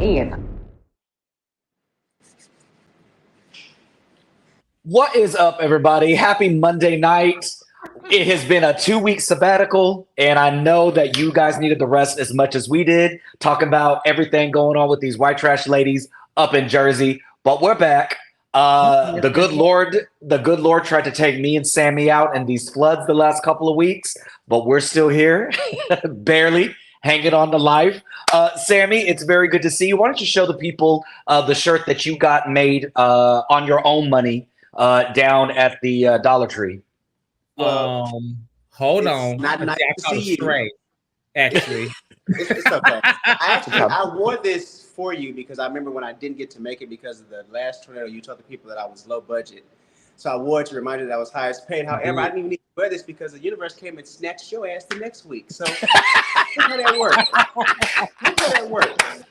mean? What is up, everybody? Happy Monday night. It has been a 2-week sabbatical, and I know that you guys needed the rest as much as we did, talking about everything going on with these white trash ladies up in Jersey. But we're back. The good Lord tried to take me and Sammy out in these floods the last couple of weeks, but we're still here, barely hanging on to life. Sammy, it's very good to see you. Why don't you show the people the shirt that you got made on your own money down at the Dollar Tree? Well, hold on. Not nice to see you. Straight, actually. It's okay. I wore this for you because I remember when I didn't get to make it because of the last tornado, you told the people that I was low budget. So I wore it to remind you that I was highest paid. However, I didn't even need to wear this because the universe came and snatched your ass the next week. So look how that works.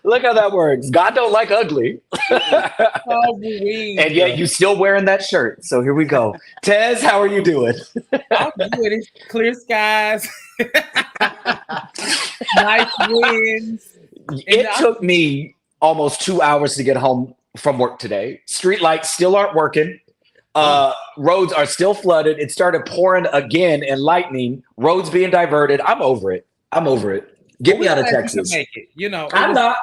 Look how that works. God don't like ugly. And yet you still wearing that shirt. So here we go. Tez, how are you doing? I'm good. It's clear skies. Nice winds. It took me almost 2 hours to get home from work today. Street lights still aren't working. Roads are still flooded. It started pouring again and lightning. Roads being diverted. I'm over it. Get me out of Texas. Make it. You know, I'm not.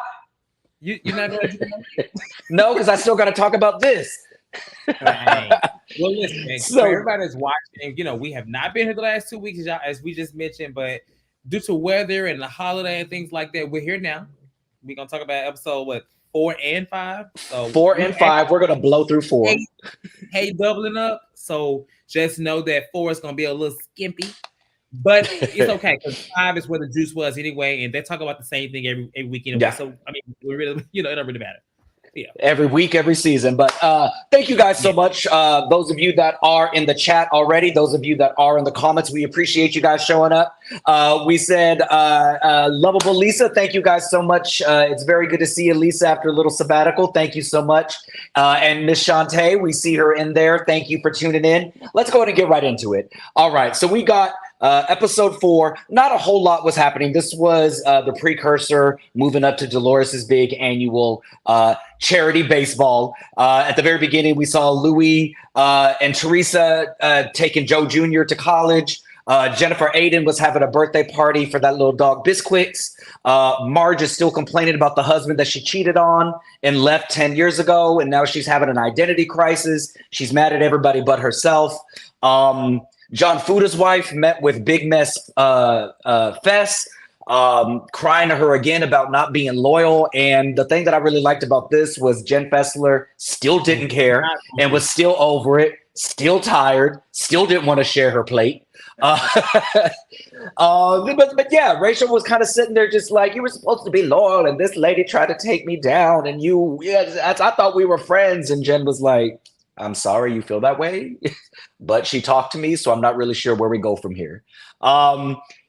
You're not going to make it? No, because I still got to talk about this. Well, listen, so everybody's watching. You know, we have not been here the last 2 weeks, as we just mentioned, but due to weather and the holiday and things like that, we're here now. We're going to talk about episode, 4 and 5. So 4 and 5, we're gonna blow through 4. Hey, doubling up. So just know that 4 is gonna be a little skimpy, but it's okay because 5 is where the juice was anyway, and they talk about the same thing every week anyway. Yeah. So I mean, we really, it don't really matter. Yeah. Every week, every season. But thank you guys so much. Those of you that are in the chat already, those of you that are in the comments, we appreciate you guys showing up. We said, lovable Lisa, thank you guys so much. It's very good to see you, Lisa, after a little sabbatical. Thank you so much. And Miss Shantae, we see her in there. Thank you for tuning in. Let's go ahead and get right into it. All right. So we got episode 4. Not a whole lot was happening. This was the precursor moving up to Dolores's big annual charity baseball. At the very beginning, we saw Louis and Teresa taking Joe Jr. to college. Jennifer Aiden was having a birthday party for that little dog Biscuits. Marge is still complaining about the husband that she cheated on and left 10 years ago, and now she's having an identity crisis. She's mad at everybody but herself. John Fuda's wife met with Big Mess Fess, crying to her again about not being loyal. And the thing that I really liked about this was Jen Fessler still didn't care and was still over it, still tired, still didn't want to share her plate. But yeah, Rachel was kind of sitting there just like, you were supposed to be loyal and this lady tried to take me down and I thought we were friends. And Jen was like, I'm sorry you feel that way, but she talked to me, so I'm not really sure where we go from here.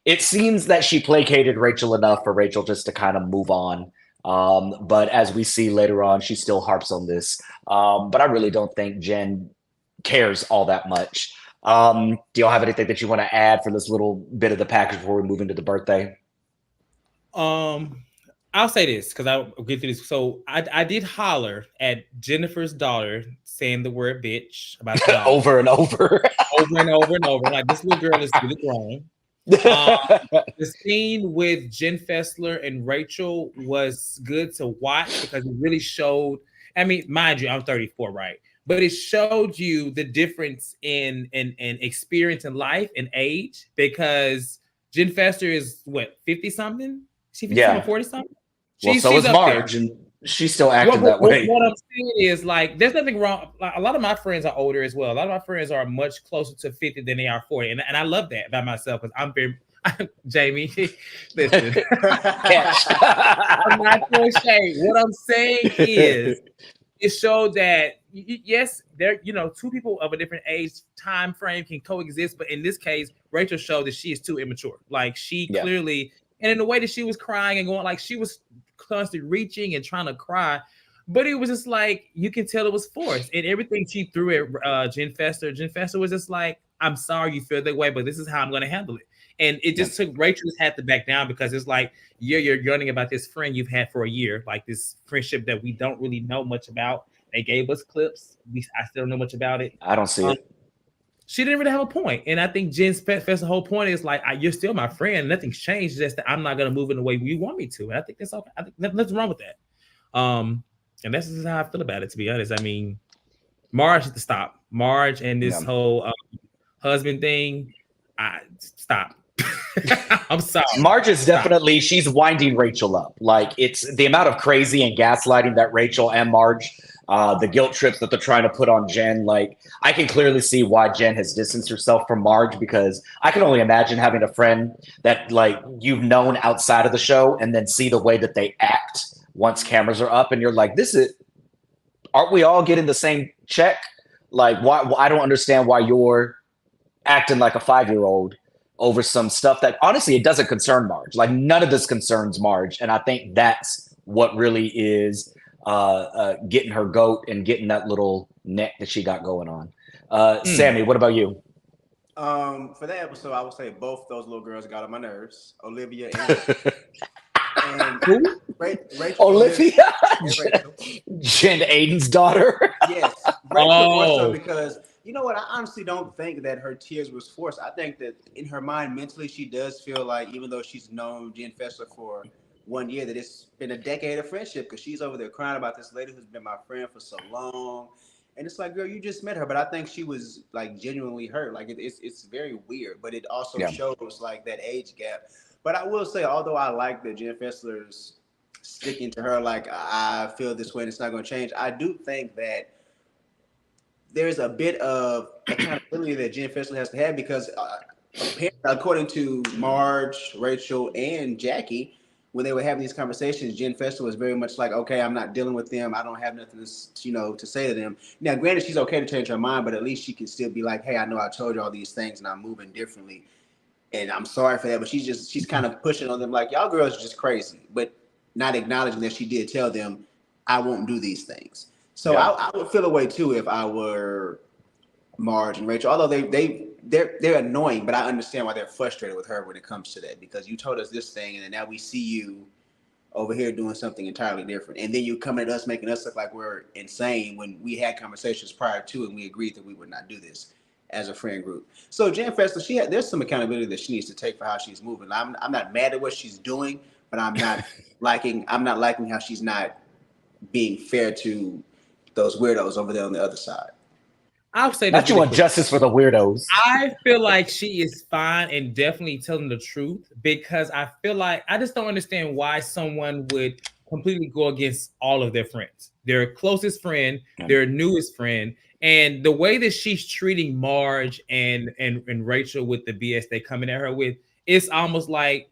It seems that she placated Rachel enough for Rachel just to kind of move on. But as we see later on, she still harps on this. But I really don't think Jen cares all that much. Do y'all have anything that you want to add for this little bit of the package before we move into the birthday? I'll say this because I'll get through this. So I did holler at Jennifer's daughter saying the word bitch about over and over. over and over and over. Like, this little girl is really grown. The scene with Jen Fessler and Rachel was good to watch because it really showed, I mean, mind you, I'm 34, right? But it showed you the difference in experience in life and age, because Jen Fessler is what, 50 something? She 50 something, 40 something? Well, so is Marge, and she's still acting that way. What I'm saying is, like, there's nothing wrong. Like, a lot of my friends are older as well. A lot of my friends are much closer to 50 than they are 40. And I love that about myself because I'm Jamie, listen. I'm not throwing shade. What I'm saying is, it showed that, yes, there, two people of a different age time frame can coexist. But in this case, Rachel showed that she is too immature. Like, she clearly, and in the way that she was crying and going, like, she was constantly reaching and trying to cry, but it was just like, you can tell it was forced. And everything she threw at Jen Fessler was just like, I'm sorry you feel that way, but this is how I'm going to handle it. And it just took Rachel's had to back down because it's like, you're yearning about this friend you've had for a year, like this friendship that we don't really know much about. They gave us clips. I still don't know much about it. I don't see it. She didn't really have a point. And I think Jen's the whole point is like, you're still my friend. Nothing's changed. Just that I'm not going to move in the way you want me to. And I think that's okay. I think nothing's wrong with that. And that's just how I feel about it, to be honest. I mean, Marge has to stop. Marge and this whole husband thing, stop. I'm sorry. Marge is definitely, she's winding Rachel up. Like, it's the amount of crazy and gaslighting that Rachel and Marge, the guilt trips that they're trying to put on Jen. Like, I can clearly see why Jen has distanced herself from Marge, because I can only imagine having a friend that, like, you've known outside of the show and then see the way that they act once cameras are up, and you're like, aren't we all getting the same check? Like, why? I don't understand why you're acting like a 5-year-old over some stuff that honestly, it doesn't concern Marge. Like, none of this concerns Marge. And I think that's what really is getting her goat and getting that little neck that she got going on. Sammy, what about you? For that episode, I would say both those little girls got on my nerves. Olivia and Rachel. Olivia? Jen Aiden's daughter? Yes. Rachel more so because, you know what, I honestly don't think that her tears was forced. I think that in her mind, mentally, she does feel like, even though she's known Jen Fessler for 1 year, that it's been a decade of friendship, because she's over there crying about this lady who's been my friend for so long. And it's like, girl, you just met her. But I think she was like genuinely hurt. Like, it's very weird, but it also shows like that age gap. But I will say, although I like that Jen Fessler's sticking to her, like, I feel this way and it's not going to change, I do think that there's a bit of accountability that Jen Fessler has to have, because according to Marge, Rachel, and Jackie, when they were having these conversations, Jen Fessler was very much like, okay, I'm not dealing with them. I don't have nothing to say to them. Now, granted, she's okay to change her mind, but at least she can still be like, hey, I know I told you all these things and I'm moving differently, and I'm sorry for that. But she's kind of pushing on them like, y'all girls are just crazy, but not acknowledging that she did tell them, I won't do these things. So I would feel a way too if I were Marge and Rachel, although they're annoying, but I understand why they're frustrated with her when it comes to that, because you told us this thing and then now we see you over here doing something entirely different, and then you come at us making us look like we're insane when we had conversations prior to and we agreed that we would not do this as a friend group. So Jen Fessler, there's some accountability that she needs to take for how she's moving. I'm not mad at what she's doing, but I'm not liking how she's not being fair to those weirdos over there on the other side. I'll say that you want justice for the weirdos. I feel like she is fine and definitely telling the truth, because I feel like I just don't understand why someone would completely go against all of their friends, their closest friend, their newest friend, and the way that she's treating Marge and Rachel with the BS they coming at her with, it's almost like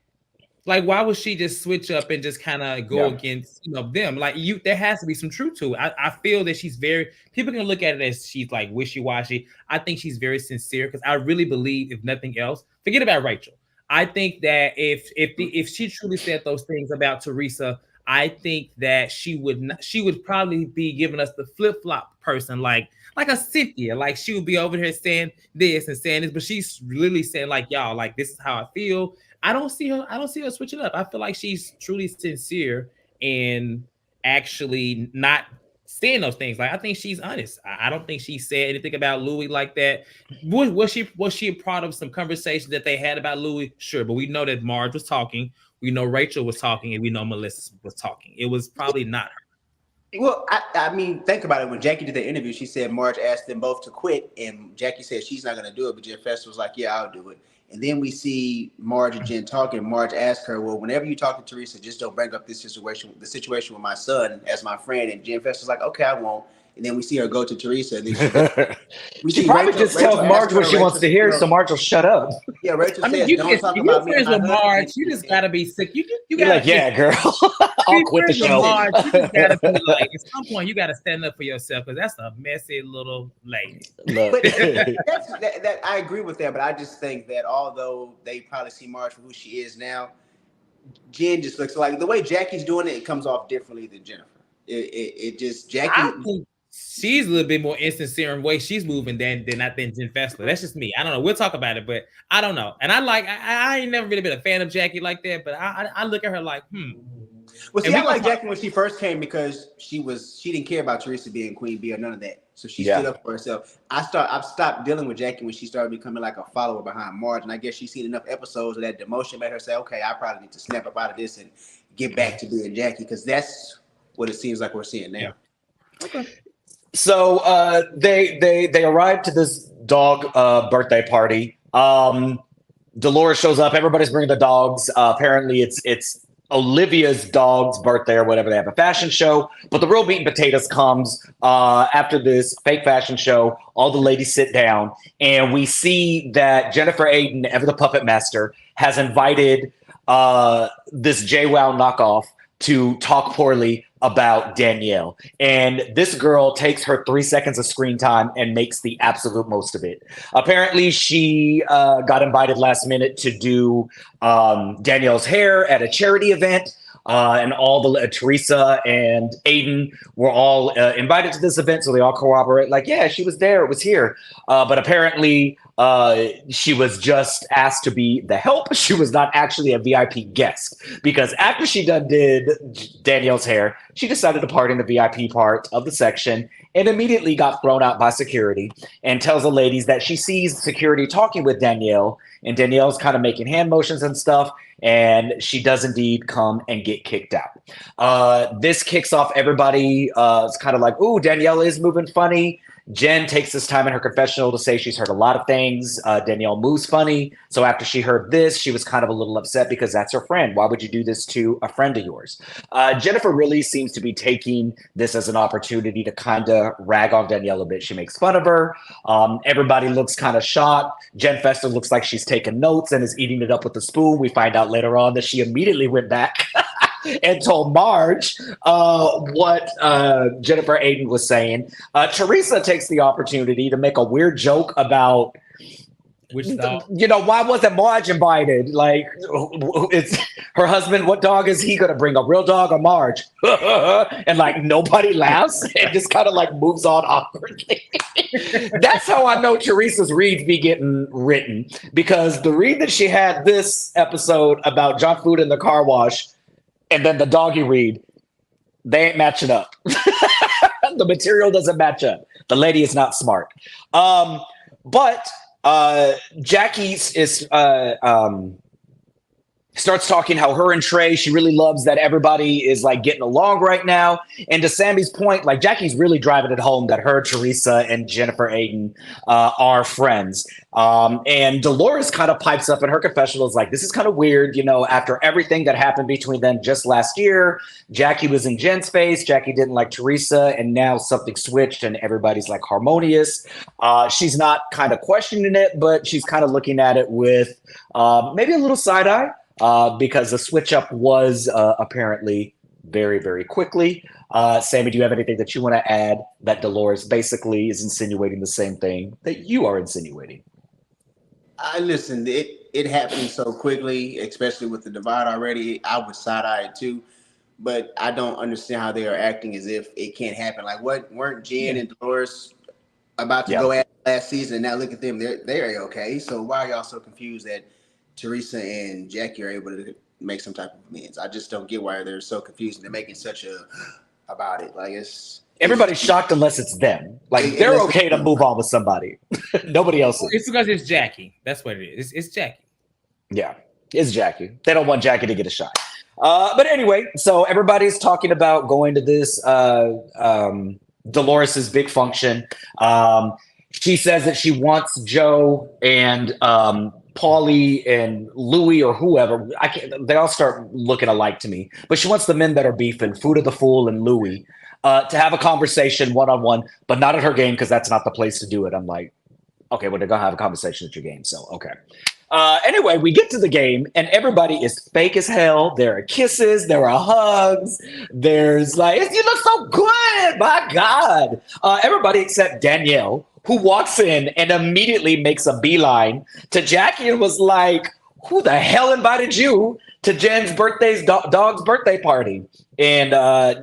why would she just switch up and just kind of go against them? Like, there has to be some truth to it. I feel that she's people can look at it as she's like wishy-washy. I think she's very sincere, because I really believe, if nothing else, forget about Rachel. I think that if she truly said those things about Teresa, I think that she would probably be giving us the flip-flop person, like a Cynthia. Like, she would be over here saying this and saying this, but she's really saying like, y'all, like, this is how I feel. I don't see her switching up. I feel like she's truly sincere and actually not saying those things. Like, I think she's honest. I don't think she said anything about Louis like that. Was she a part of some conversations that they had about Louis? Sure, but we know that Marge was talking. We know Rachel was talking, and we know Melissa was talking. It was probably not her. Well, I mean, think about it. When Jackie did the interview, she said Marge asked them both to quit, and Jackie said she's not going to do it, but Jen Fessler was like, yeah, I'll do it. And then we see Marge and Jen talking. Marge asked her, well, whenever you talk to Teresa, just don't bring up the situation with my son as my friend. And Jen Fessler's like, okay, I won't. And then we see her go to Teresa. And then she probably just tells Marge what she wants to hear, so Marge will shut up. Yeah, Rachel says, don't talk about me. Marge, you just gotta be sick. You gotta, like, yeah, girl. I'll quit the show. Marge, you just gotta be like, at some point, you gotta stand up for yourself, because that's a messy little lady. But that I agree with that, but I just think that although they probably see Marge for who she is now, Jen just looks like the way Jackie's doing it. It comes off differently than Jennifer. It just Jackie. she's a little bit more insincere in the way she's moving than Jen Fessler. That's just me. I don't know. We'll talk about it, but I don't know. And I ain't never really been a fan of Jackie like that, but I look at her like, Well, see, I like Jackie when she first came because she didn't care about Teresa being queen bee or none of that. So she stood up for herself. I've stopped dealing with Jackie when she started becoming like a follower behind Marge, and I guess she's seen enough episodes of that demotion made her say, okay, I probably need to snap up out of this and get back to being Jackie, because that's what it seems like we're seeing now. Yeah. Okay. So they arrived to this dog birthday party. Dolores shows up. Everybody's bringing the dogs. Apparently, it's Olivia's dog's birthday or whatever. They have a fashion show, but the real meat and potatoes comes after this fake fashion show. All the ladies sit down, and we see that Jennifer Aiden, ever the puppet master, has invited this JWoww knockoff to talk poorly about Danielle. And this girl takes her 3 seconds of screen time and makes the absolute most of it. Apparently, she got invited last minute to do Danielle's hair at a charity event. And all the Teresa and Aiden were all invited to this event. So they all corroborate, like, yeah, she was there. It was here. But apparently, she was just asked to be the help. She was not actually a VIP guest, because after she did Danielle's hair, she decided to party in the VIP part of the section and immediately got thrown out by security, and tells the ladies that she sees security talking with Danielle, and Danielle's kind of making hand motions and stuff, and she does indeed come and get kicked out. This kicks off everybody. It's kind of like, ooh, Danielle is moving funny. Jen takes this time in her confessional to say she's heard a lot of things. Danielle moves funny. So after she heard this, she was kind of a little upset because that's her friend. Why would you do this to a friend of yours? Jennifer really seems to be taking this as an opportunity to kind of rag on Danielle a bit. She makes fun of her. Everybody looks kind of shocked. Jen Fester looks like she's taking notes and is eating it up with a spoon. We find out later on that she immediately went back and told Marge what Jennifer Aiden was saying. Teresa takes the opportunity to make a weird joke about, which dog? Why wasn't Marge invited? Like, it's her husband. What dog is he going to bring? A real dog or Marge? And like nobody laughs and just kind of like moves on awkwardly. That's how I know Teresa's reads be getting written, because the read that she had this episode about junk food in the car wash, and then the doggy read, they ain't matching up. The material doesn't match up. The lady is not smart. But Jackie starts talking how her and Trey, she really loves that everybody is like getting along right now. And to Sammy's point, like Jackie's really driving it home that her, Teresa, and Jennifer Aiden are friends. And Dolores kind of pipes up in her confessional, is like, this is kind of weird, after everything that happened between them just last year. Jackie was in Jen's face. Jackie didn't like Teresa, and now something switched and everybody's like harmonious. She's not kind of questioning it, but she's kind of looking at it with maybe a little side eye. Because the switch up was apparently very, very quickly. Sammy, do you have anything that you want to add that Dolores basically is insinuating the same thing that you are insinuating? Listen, it happened so quickly, especially with the divide already. I would side-eye it too, but I don't understand how they are acting as if it can't happen. Like, weren't Jen and Dolores about to go at last season, and now look at them, they're okay. So why are y'all so confused that Teresa and Jackie are able to make some type of amends? I just don't get why they're so confused and they're making such about it. Like, everybody's shocked unless it's them. Like, they're okay to move on with somebody. Nobody else is. It's because it's Jackie. That's what it is. It's Jackie. Yeah, it's Jackie. They don't want Jackie to get a shot. But anyway, so everybody's talking about going to this Dolores's big function. She says that she wants Joe and Paulie and Louie or whoever. They all start looking alike to me. But she wants the men that are beefing, Food of the Fool and Louie, to have a conversation one-on-one, but not at her game, because that's not the place to do it. I'm like, okay, well, they're going to have a conversation at your game, so okay. Anyway, we get to the game, and everybody is fake as hell. There are kisses. There are hugs. There's like, you look so good. My God. Everybody except Danielle, who walks in and immediately makes a beeline to Jackie and was like, who the hell invited you to Jen's dog's birthday party? And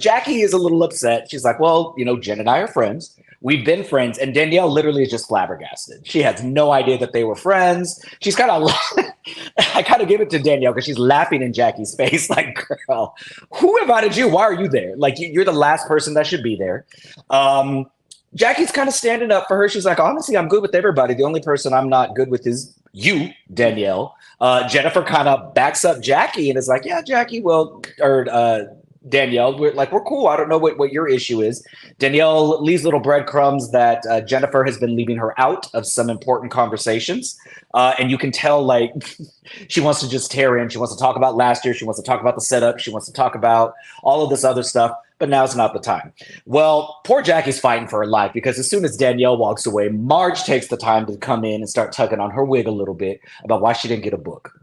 Jackie is a little upset. She's like, well, Jen and I are friends. We've been friends. And Danielle literally is just flabbergasted. She has no idea that they were friends. She's kind of, I kind of give it to Danielle because she's laughing in Jackie's face. Like, girl, who invited you? Why are you there? Like, you're the last person that should be there. Jackie's kind of standing up for her. She's like, honestly, I'm good with everybody. The only person I'm not good with is you, Danielle. Jennifer kind of backs up Jackie and is like, yeah, Jackie, Danielle, we're cool. I don't know what your issue is. Danielle leaves little breadcrumbs that Jennifer has been leaving her out of some important conversations. And you can tell, like, she wants to just tear in. She wants to talk about last year. She wants to talk about the setup. She wants to talk about all of this other stuff. But now's not the time. Well, poor Jackie's fighting for her life because as soon as Danielle walks away, Marge takes the time to come in and start tugging on her wig a little bit about why she didn't get a book.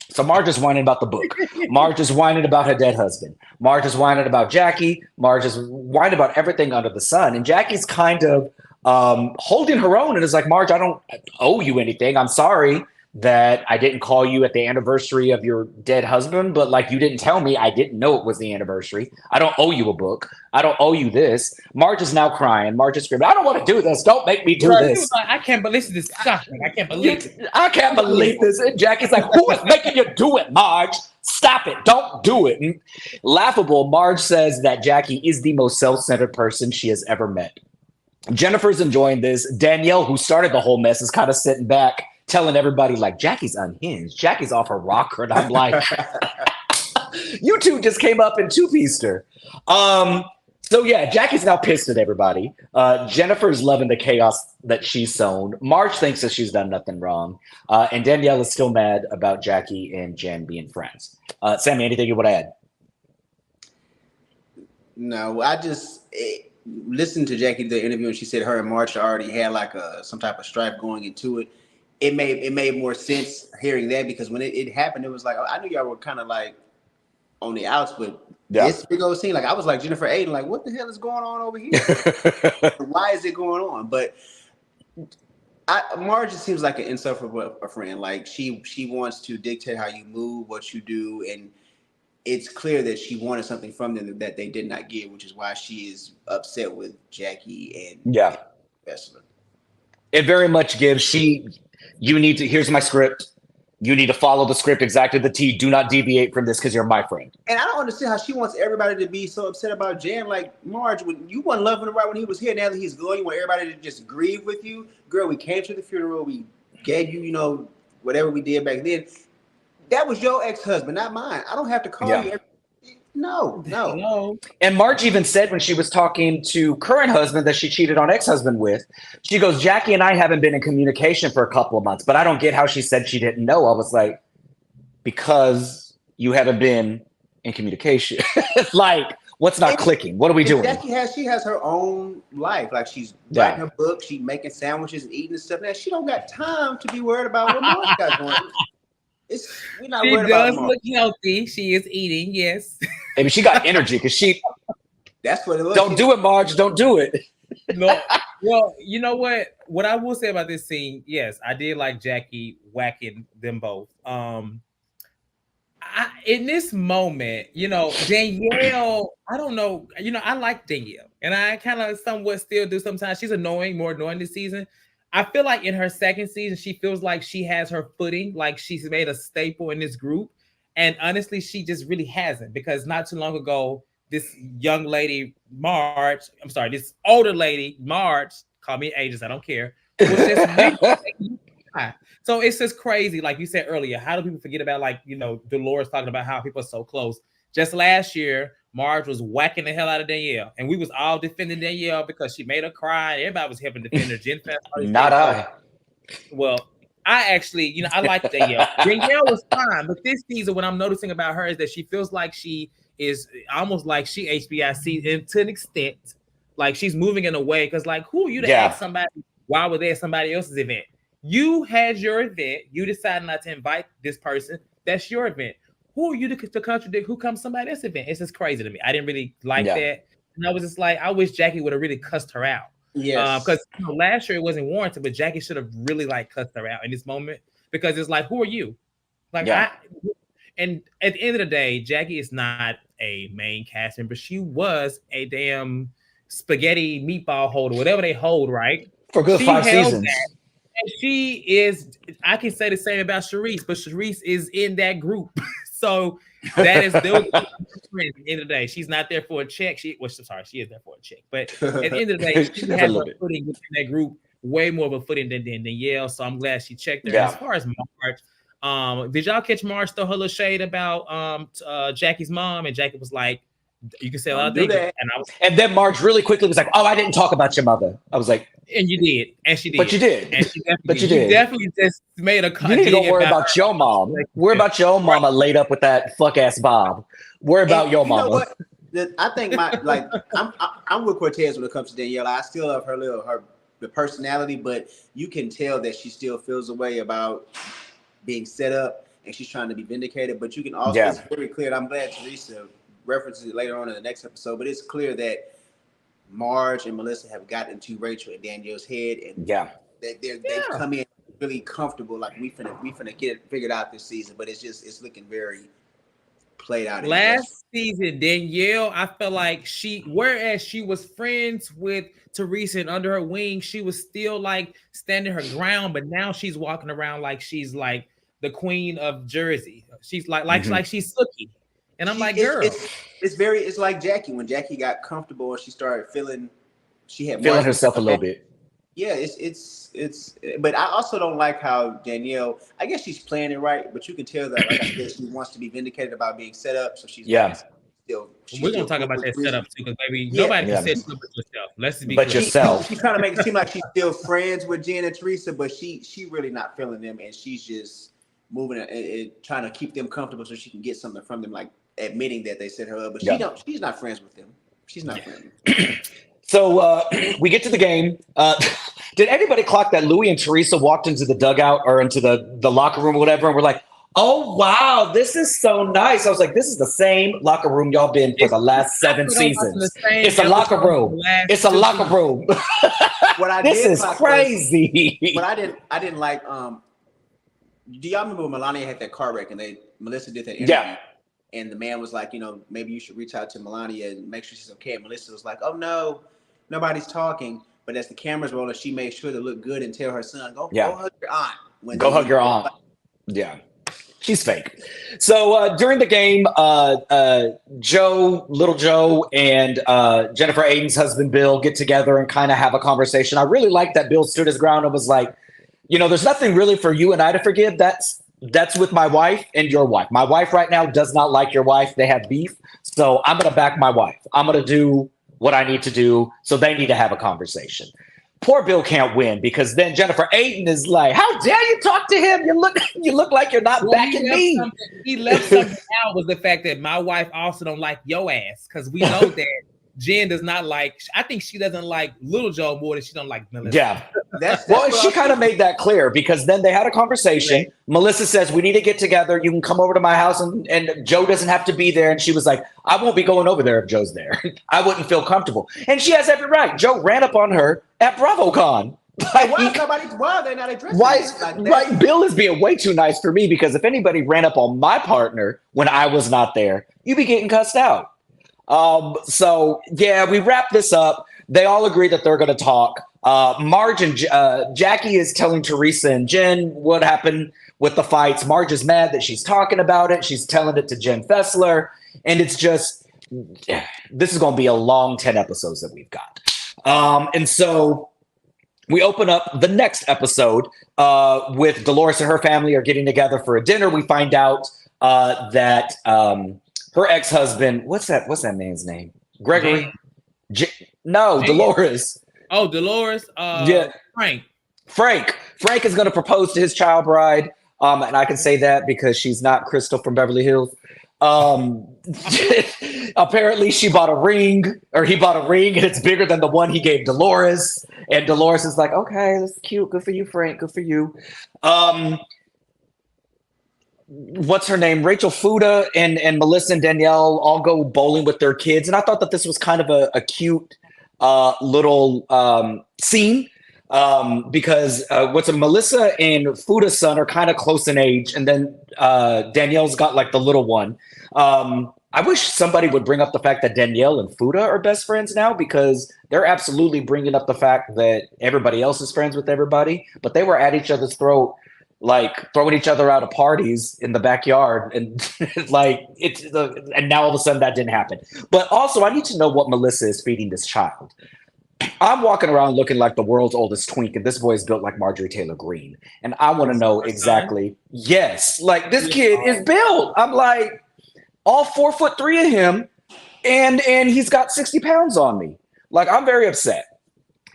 So Marge is whining about the book. Marge is whining about her dead husband. Marge is whining about Jackie. Marge is whining about everything under the sun. And Jackie's kind of holding her own and is like, Marge, I don't owe you anything. I'm sorry that I didn't call you at the anniversary of your dead husband, but like you didn't tell me. I didn't know it was the anniversary. I don't owe you a book. I don't owe you this. Marge is now crying. Marge is screaming, I don't want to do this. Don't make me do this. Like, I can't believe this. I can't believe it. I can't believe this. And Jackie's like, who is making you do it, Marge? Stop it. Don't do it. And laughable, Marge says that Jackie is the most self-centered person she has ever met. Jennifer's enjoying this. Danielle, who started the whole mess, is kind of sitting back, telling everybody, like, Jackie's unhinged. Jackie's off her rocker. And I'm like, you two just came up and two-pieced her. So, yeah, Jackie's now pissed at everybody. Jennifer's loving the chaos that she's sown. Marge thinks that she's done nothing wrong. And Danielle is still mad about Jackie and Jen being friends. Sammy, anything you want to add? No, I just listened to Jackie the interview, and she said her and Marge already had like some type of strife going into it. It made more sense hearing that because when it happened, it was like, I knew y'all were kind of like on the outs, but this big old scene, like I was like Jennifer Aiden, like what the hell is going on over here? Why is it going on? But Marge seems like an insufferable friend. Like she wants to dictate how you move, what you do, and it's clear that she wanted something from them that they did not get, which is why she is upset with Jackie and Vessler. It very much gives here's my script. You need to follow the script exactly to the T. Do not deviate from this because you're my friend. And I don't understand how she wants everybody to be so upset about Jan. Like, Marge, when you weren't loving him right when he was here, now that he's going, you want everybody to just grieve with you. Girl, we came to the funeral. We gave you, whatever we did back then. That was your ex-husband, not mine. I don't have to call you. No. And Marge even said when she was talking to current husband that she cheated on ex-husband with, she goes, Jackie and I haven't been in communication for a couple of months, but I don't get how she said she didn't know. I was like, because you haven't been in communication. It's like, what's not clicking? What are we doing? Jackie has her own life. Like she's writing her book, she's making sandwiches and eating and stuff. Now she don't got time to be worried about what Marge got going on. We're not worried about She does look healthy. She is eating, yes. Maybe she got energy because that's what it looks. Don't do it, Marge. Don't do it. No. Well, you know what? What I will say about this scene, yes, I did like Jackie whacking them both. In this moment, Danielle, I don't know, I like Danielle, and I kind of somewhat still do sometimes. She's more annoying this season. I feel like in her second season, she feels like she has her footing, like she's made a staple in this group. And honestly, she just really hasn't, because not too long ago, this young lady, this older lady, Marge, call me ages, I don't care, was just really so it's just crazy. Like you said earlier, how do people forget about, Dolores talking about how people are so close? Just last year, Marge was whacking the hell out of Danielle, and we was all defending Danielle because she made her cry. Everybody was helping defend her. Jen Not I. Well, I actually, I like Danielle. Danielle was fine, but this season, what I'm noticing about her is that she feels like she is almost like she HBIC, and to an extent, like she's moving in a way, because who are you to ask somebody why were they at somebody else's event? You had your event. You decided not to invite this person. That's your event. Who are you to contradict who comes to somebody else's event? It's just crazy to me. I didn't really like that. And I was just like, I wish Jackie would have really cussed her out. Yes. Because last year it wasn't warranted, but Jackie should have really cussed her out in this moment, because it's like, who are you? And at the end of the day, Jackie is not a main cast member. She was a damn spaghetti meatball holder, whatever they hold, right? For good She 5 held seasons. that. And she is, I can say the same about Charisse, but Charisse is in that group. So that is those friends at the end of the day. She's not there for a check. She is there for a check. But at the end of the day, she has a footing within that group, way more of a footing than Yale. So I'm glad she checked her. Yeah. As far as Marge, did y'all catch Marge throw her little shade about Jackie's mom? And Jackie was like, you can say a lot of things. And then Marge really quickly was like, "Oh, I didn't talk about your mother." I was like, "And you did, and she did, but you did, and she definitely but you did. did. You definitely just made a. You need to go worry about your mom. Worry about your mama laid up with that fuck ass Bob. Worry about your mama." You know what? I think I'm with Cortez when it comes to Danielle. I still love the personality, but you can tell that she still feels a way about being set up, and she's trying to be vindicated. But you can also, it's very clear. And I'm glad Teresa references it later on in the next episode, but it's clear that Marge and Melissa have gotten into Rachel and Danielle's head, and they've come in really comfortable, like we finna get it figured out this season. But it's looking very played out. Last season, Danielle, I felt like whereas she was friends with Teresa and under her wing, she was still like standing her ground, but now she's walking around like she's like the queen of Jersey. She's like she's Sookie. And I'm like, girl, it's like Jackie. When Jackie got comfortable and she started feeling herself a little bit. Yeah, it's but I also don't like how Danielle, I guess she's playing it right, but you can tell that, like I said, she wants to be vindicated about being set up. So she's we're gonna talk about that setup too, because baby, nobody can set you up but yourself. Let's be but clear. yourself. She's trying to make it seem like she's still friends with Jen and Teresa, but she really not feeling them, and she's just moving and trying to keep them comfortable so she can get something from them, like admitting that they set her up, but she's not friends with them. She's not friends with them. So we get to the game. Did anybody clock that Louis and Teresa walked into the dugout or into the locker room or whatever, and we're like, "Oh wow, this is so nice." I was like, "This is the same locker room y'all been for the last 7 seasons. It's a locker room. It's a locker room." This is crazy. But I didn't like. Do y'all remember when Melania had that car wreck and Melissa did that interview? Yeah. And the man was like, maybe you should reach out to Melania and make sure she's okay. And Melissa was like, "Oh no, nobody's talking." But as the cameras rolling, she made sure to look good and tell her son, go hug your aunt. Go hug your aunt. Yeah. She's fake. So during the game, Little Joe and Jennifer Aiden's husband, Bill, get together and kind of have a conversation. I really like that Bill stood his ground and was like, there's nothing really for you and I to forgive. That's with my wife and your wife. My wife right now does not like your wife. They have beef. So I'm going to back my wife. I'm going to do what I need to do. So they need to have a conversation. Poor Bill can't win because then Jennifer Aiden is like, "How dare you talk to him? You look like you're not backing me." He left something out was the fact that my wife also don't like your ass, because we know that Jen does not like. I think she doesn't like Little Joe more than she don't like Melissa. Yeah, well, she kind of made that clear because then they had a conversation. Right. Melissa says, "We need to get together. You can come over to my house, and Joe doesn't have to be there." And she was like, "I won't be going over there if Joe's there. I wouldn't feel comfortable." And she has every right. Joe ran up on her at BravoCon. Why are they not addressing right? Bill is being way too nice for me because if anybody ran up on my partner when I was not there, you'd be getting cussed out. So yeah, we wrap this up. They all agree that they're going to talk. Marge and Jackie is telling Teresa and Jen what happened with the fights. Marge is mad that she's talking about it. She's telling it to Jen Fessler. And it's just, this is going to be a long 10 episodes that we've got. And so we open up the next episode with Dolores and her family are getting together for a dinner. We find out that her ex-husband, what's that man's name? Gregory? Dolores. Oh, Dolores. Frank is going to propose to his child bride. And I can say that because she's not Crystal from Beverly Hills. Apparently he bought a ring and it's bigger than the one he gave Dolores. And Dolores is like, "Okay, that's cute. Good for you, Frank. Good for you." What's her name? Rachel Fuda and Melissa and Danielle all go bowling with their kids. And I thought that this was kind of a cute little scene. because what's a Melissa and Fuda's son are kind of close in age, and then Danielle's got like the little one. I wish somebody would bring up the fact that Danielle and Fuda are best friends now, because they're absolutely bringing up the fact that everybody else is friends with everybody, but they were at each other's throat, like throwing each other out of parties in the backyard, and and now all of a sudden that didn't happen. But also, I need to know what Melissa is feeding this child. I'm walking around looking like the world's oldest twink, and this boy is built like Marjorie Taylor Greene, and I want to know exactly. Yes, like this kid is built. I'm like, all 4'3" of him, and he's got 60 pounds on me. Like, I'm very upset.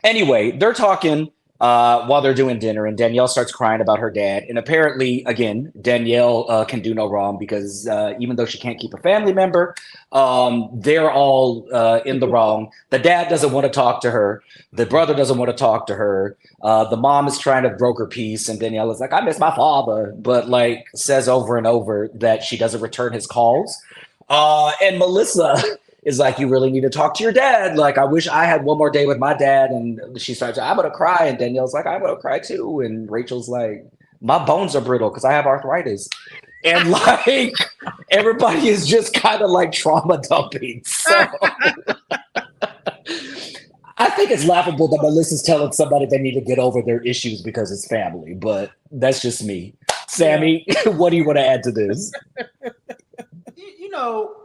Anyway, they're talking while they're doing dinner, and Danielle starts crying about her dad. And apparently, again, Danielle can do no wrong, because even though she can't keep a family member, they're all in the wrong. The dad doesn't want to talk to her. The brother doesn't want to talk to her. The mom is trying to broker peace, and Danielle is like, I miss my father, but like says over and over that she doesn't return his calls. And Melissa is like, you really need to talk to your dad. Like, I wish I had one more day with my dad. And she starts, I'm going to cry. And Danielle's like, I'm going to cry too. And Rachel's like, my bones are brittle because I have arthritis. And like, everybody is just kind of like trauma dumping. So I think it's laughable that Melissa's telling somebody they need to get over their issues because it's family, but that's just me. Sammy, what do you want to add to this? You know,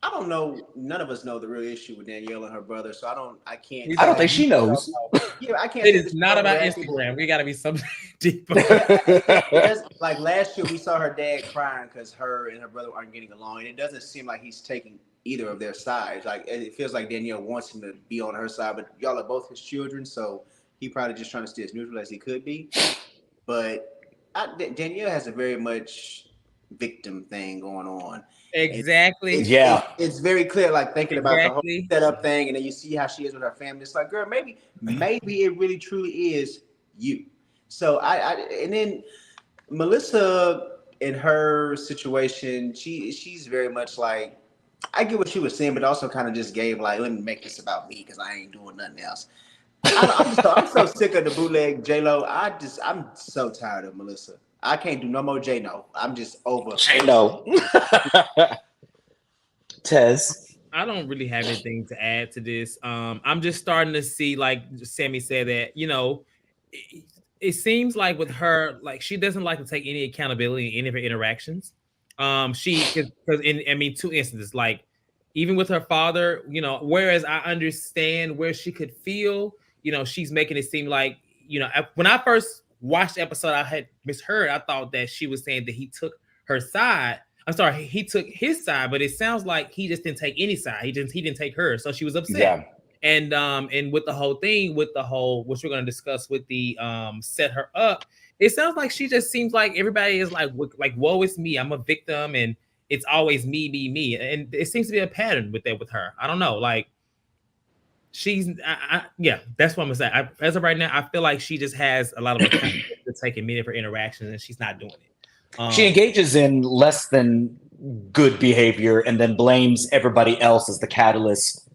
I don't know. None of us know the real issue with Danielle and her brother, so I can't. I don't think she knows. Yeah, I can't. It is not about Instagram. We got to be something deeper. Like last year, we saw her dad crying because her and her brother aren't getting along, and it doesn't seem like he's taking either of their sides. Like, it feels like Danielle wants him to be on her side, but y'all are both his children, so he probably just trying to stay as neutral as he could be. But Danielle has a very much victim thing going on. Exactly. It's very clear, like thinking about the whole setup thing, and then you see how she is with her family. It's like, girl, maybe it really truly is you. So and then Melissa in her situation, she's very much like, I get what she was saying, but also kind of just gave like, let me make this about me because I ain't doing nothing else. I'm so sick of the bootleg J-Lo. I'm so tired of Melissa. I can't do no more J-No. I'm just over J-No. Tez. I don't really have anything to add to this. I'm just starting to see, like Sammy said, that, you know, it seems like with her, like she doesn't like to take any accountability in any of her interactions. Because in two instances, like even with her father, you know, whereas I understand where she could feel, you know, she's making it seem like, you know, when I first watched the episode, I had misheard. I thought that she was saying that he took her side. I'm sorry, he took his side, but it sounds like he just didn't take any side. He didn't take hers, so she was upset. Yeah. And with the whole thing, which we're going to discuss with the set her up, it sounds like she just seems like everybody is like woe is me. I'm a victim, and it's always me, and it seems to be a pattern with her. I don't know, like she's that's what I'm gonna say. As of right now, I feel like she just has a lot of to take in many of her interactions, and she's not doing it. She engages in less than good behavior and then blames everybody else as the catalyst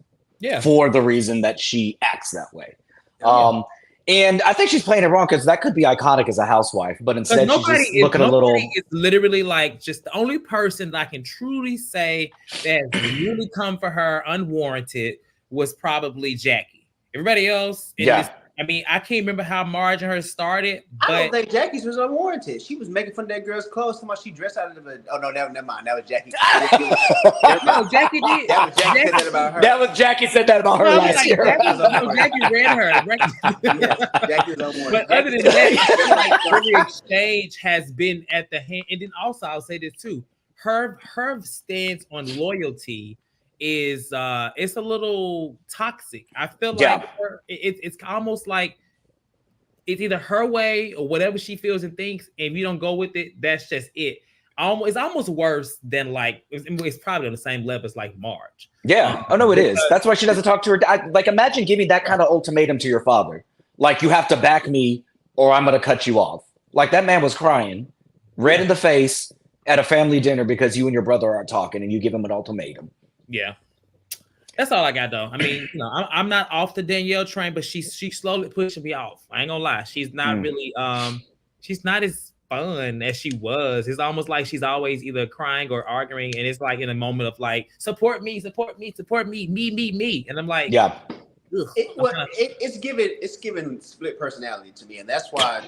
for the reason that she acts that way. And I think she's playing it wrong, because that could be iconic as a housewife, but instead she's just looking a little. It's literally like just the only person that I can truly say that really come for her unwarranted was probably Jackie. Everybody else, I mean, I can't remember how Marge and her started. But I don't think Jackie's was unwarranted. She was making fun of that girl's clothes so much she dressed out of it. Oh no, never mind. That was Jackie. No, Jackie did. That was Jackie said that about her. That was Jackie said that about her last year. Jackie read her. Yes, Jackie was unwarranted. But other than that, like every exchange has been at the hand. And then also, I'll say this too: her stance on loyalty is it's a little toxic. I feel like it's almost like it's either her way or whatever she feels and thinks, and if you don't go with it, that's just it. It's almost worse than like it's probably on the same level as like Marge. Yeah. Oh no, it is. That's why she doesn't talk to her. Like, imagine giving that kind of ultimatum to your father. Like, you have to back me or I'm going to cut you off. Like, that man was crying, red in the face at a family dinner because you and your brother aren't talking, and you give him an ultimatum. Yeah. That's all I got though. I mean, I'm not off the Danielle train, but she's slowly pushing me off. I ain't gonna lie. She's not really she's not as fun as she was. It's almost like she's always either crying or arguing, and it's like in a moment of like, support me, me. And I'm like, yeah. It's given split personality to me, and that's why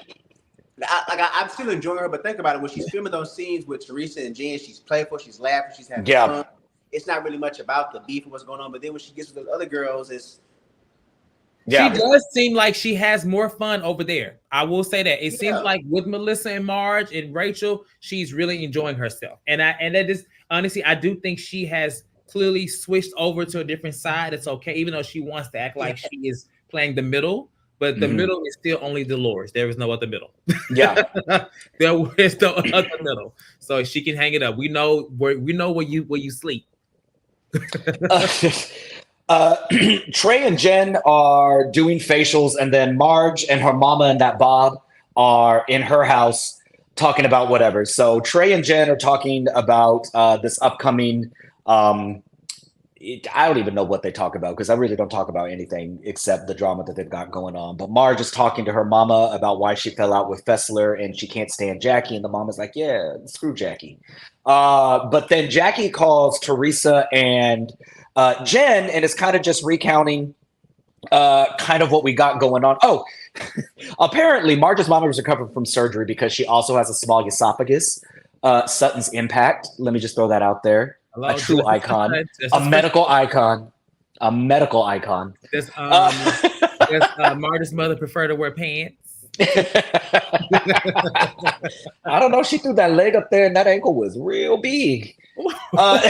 I'm still enjoying her. But think about it, when she's filming those scenes with Teresa and Jen, she's playful, she's laughing, she's having fun. It's not really much about the beef and what's going on. But then when she gets with those other girls, she does seem like she has more fun over there. I will say that. It seems like with Melissa and Marge and Rachel, she's really enjoying herself. And that is honestly, I do think she has clearly switched over to a different side. It's okay, even though she wants to act like she is playing the middle. But the middle is still only Dolores. There is no other middle. Yeah, there is no other middle. So she can hang it up. We know where you sleep. Trey and Jen are doing facials, and then Marge and her mama and that Bob are in her house talking about whatever. So Trey and Jen are talking about this upcoming I don't even know what they talk about, because I really don't talk about anything except the drama that they've got going on. But Marge is talking to her mama about why she fell out with Fessler and she can't stand Jackie. And the mama's like, yeah, screw Jackie. But then Jackie calls Teresa and Jen and is kind of just recounting kind of what we got going on. Oh, apparently Marge's mama was recovering from surgery because she also has a small esophagus. Sutton's Impact. Let me just throw that out there. Hello, a true icon, a medical icon. Does Marta's mother prefer to wear pants? I don't know. She threw that leg up there and that ankle was real big. But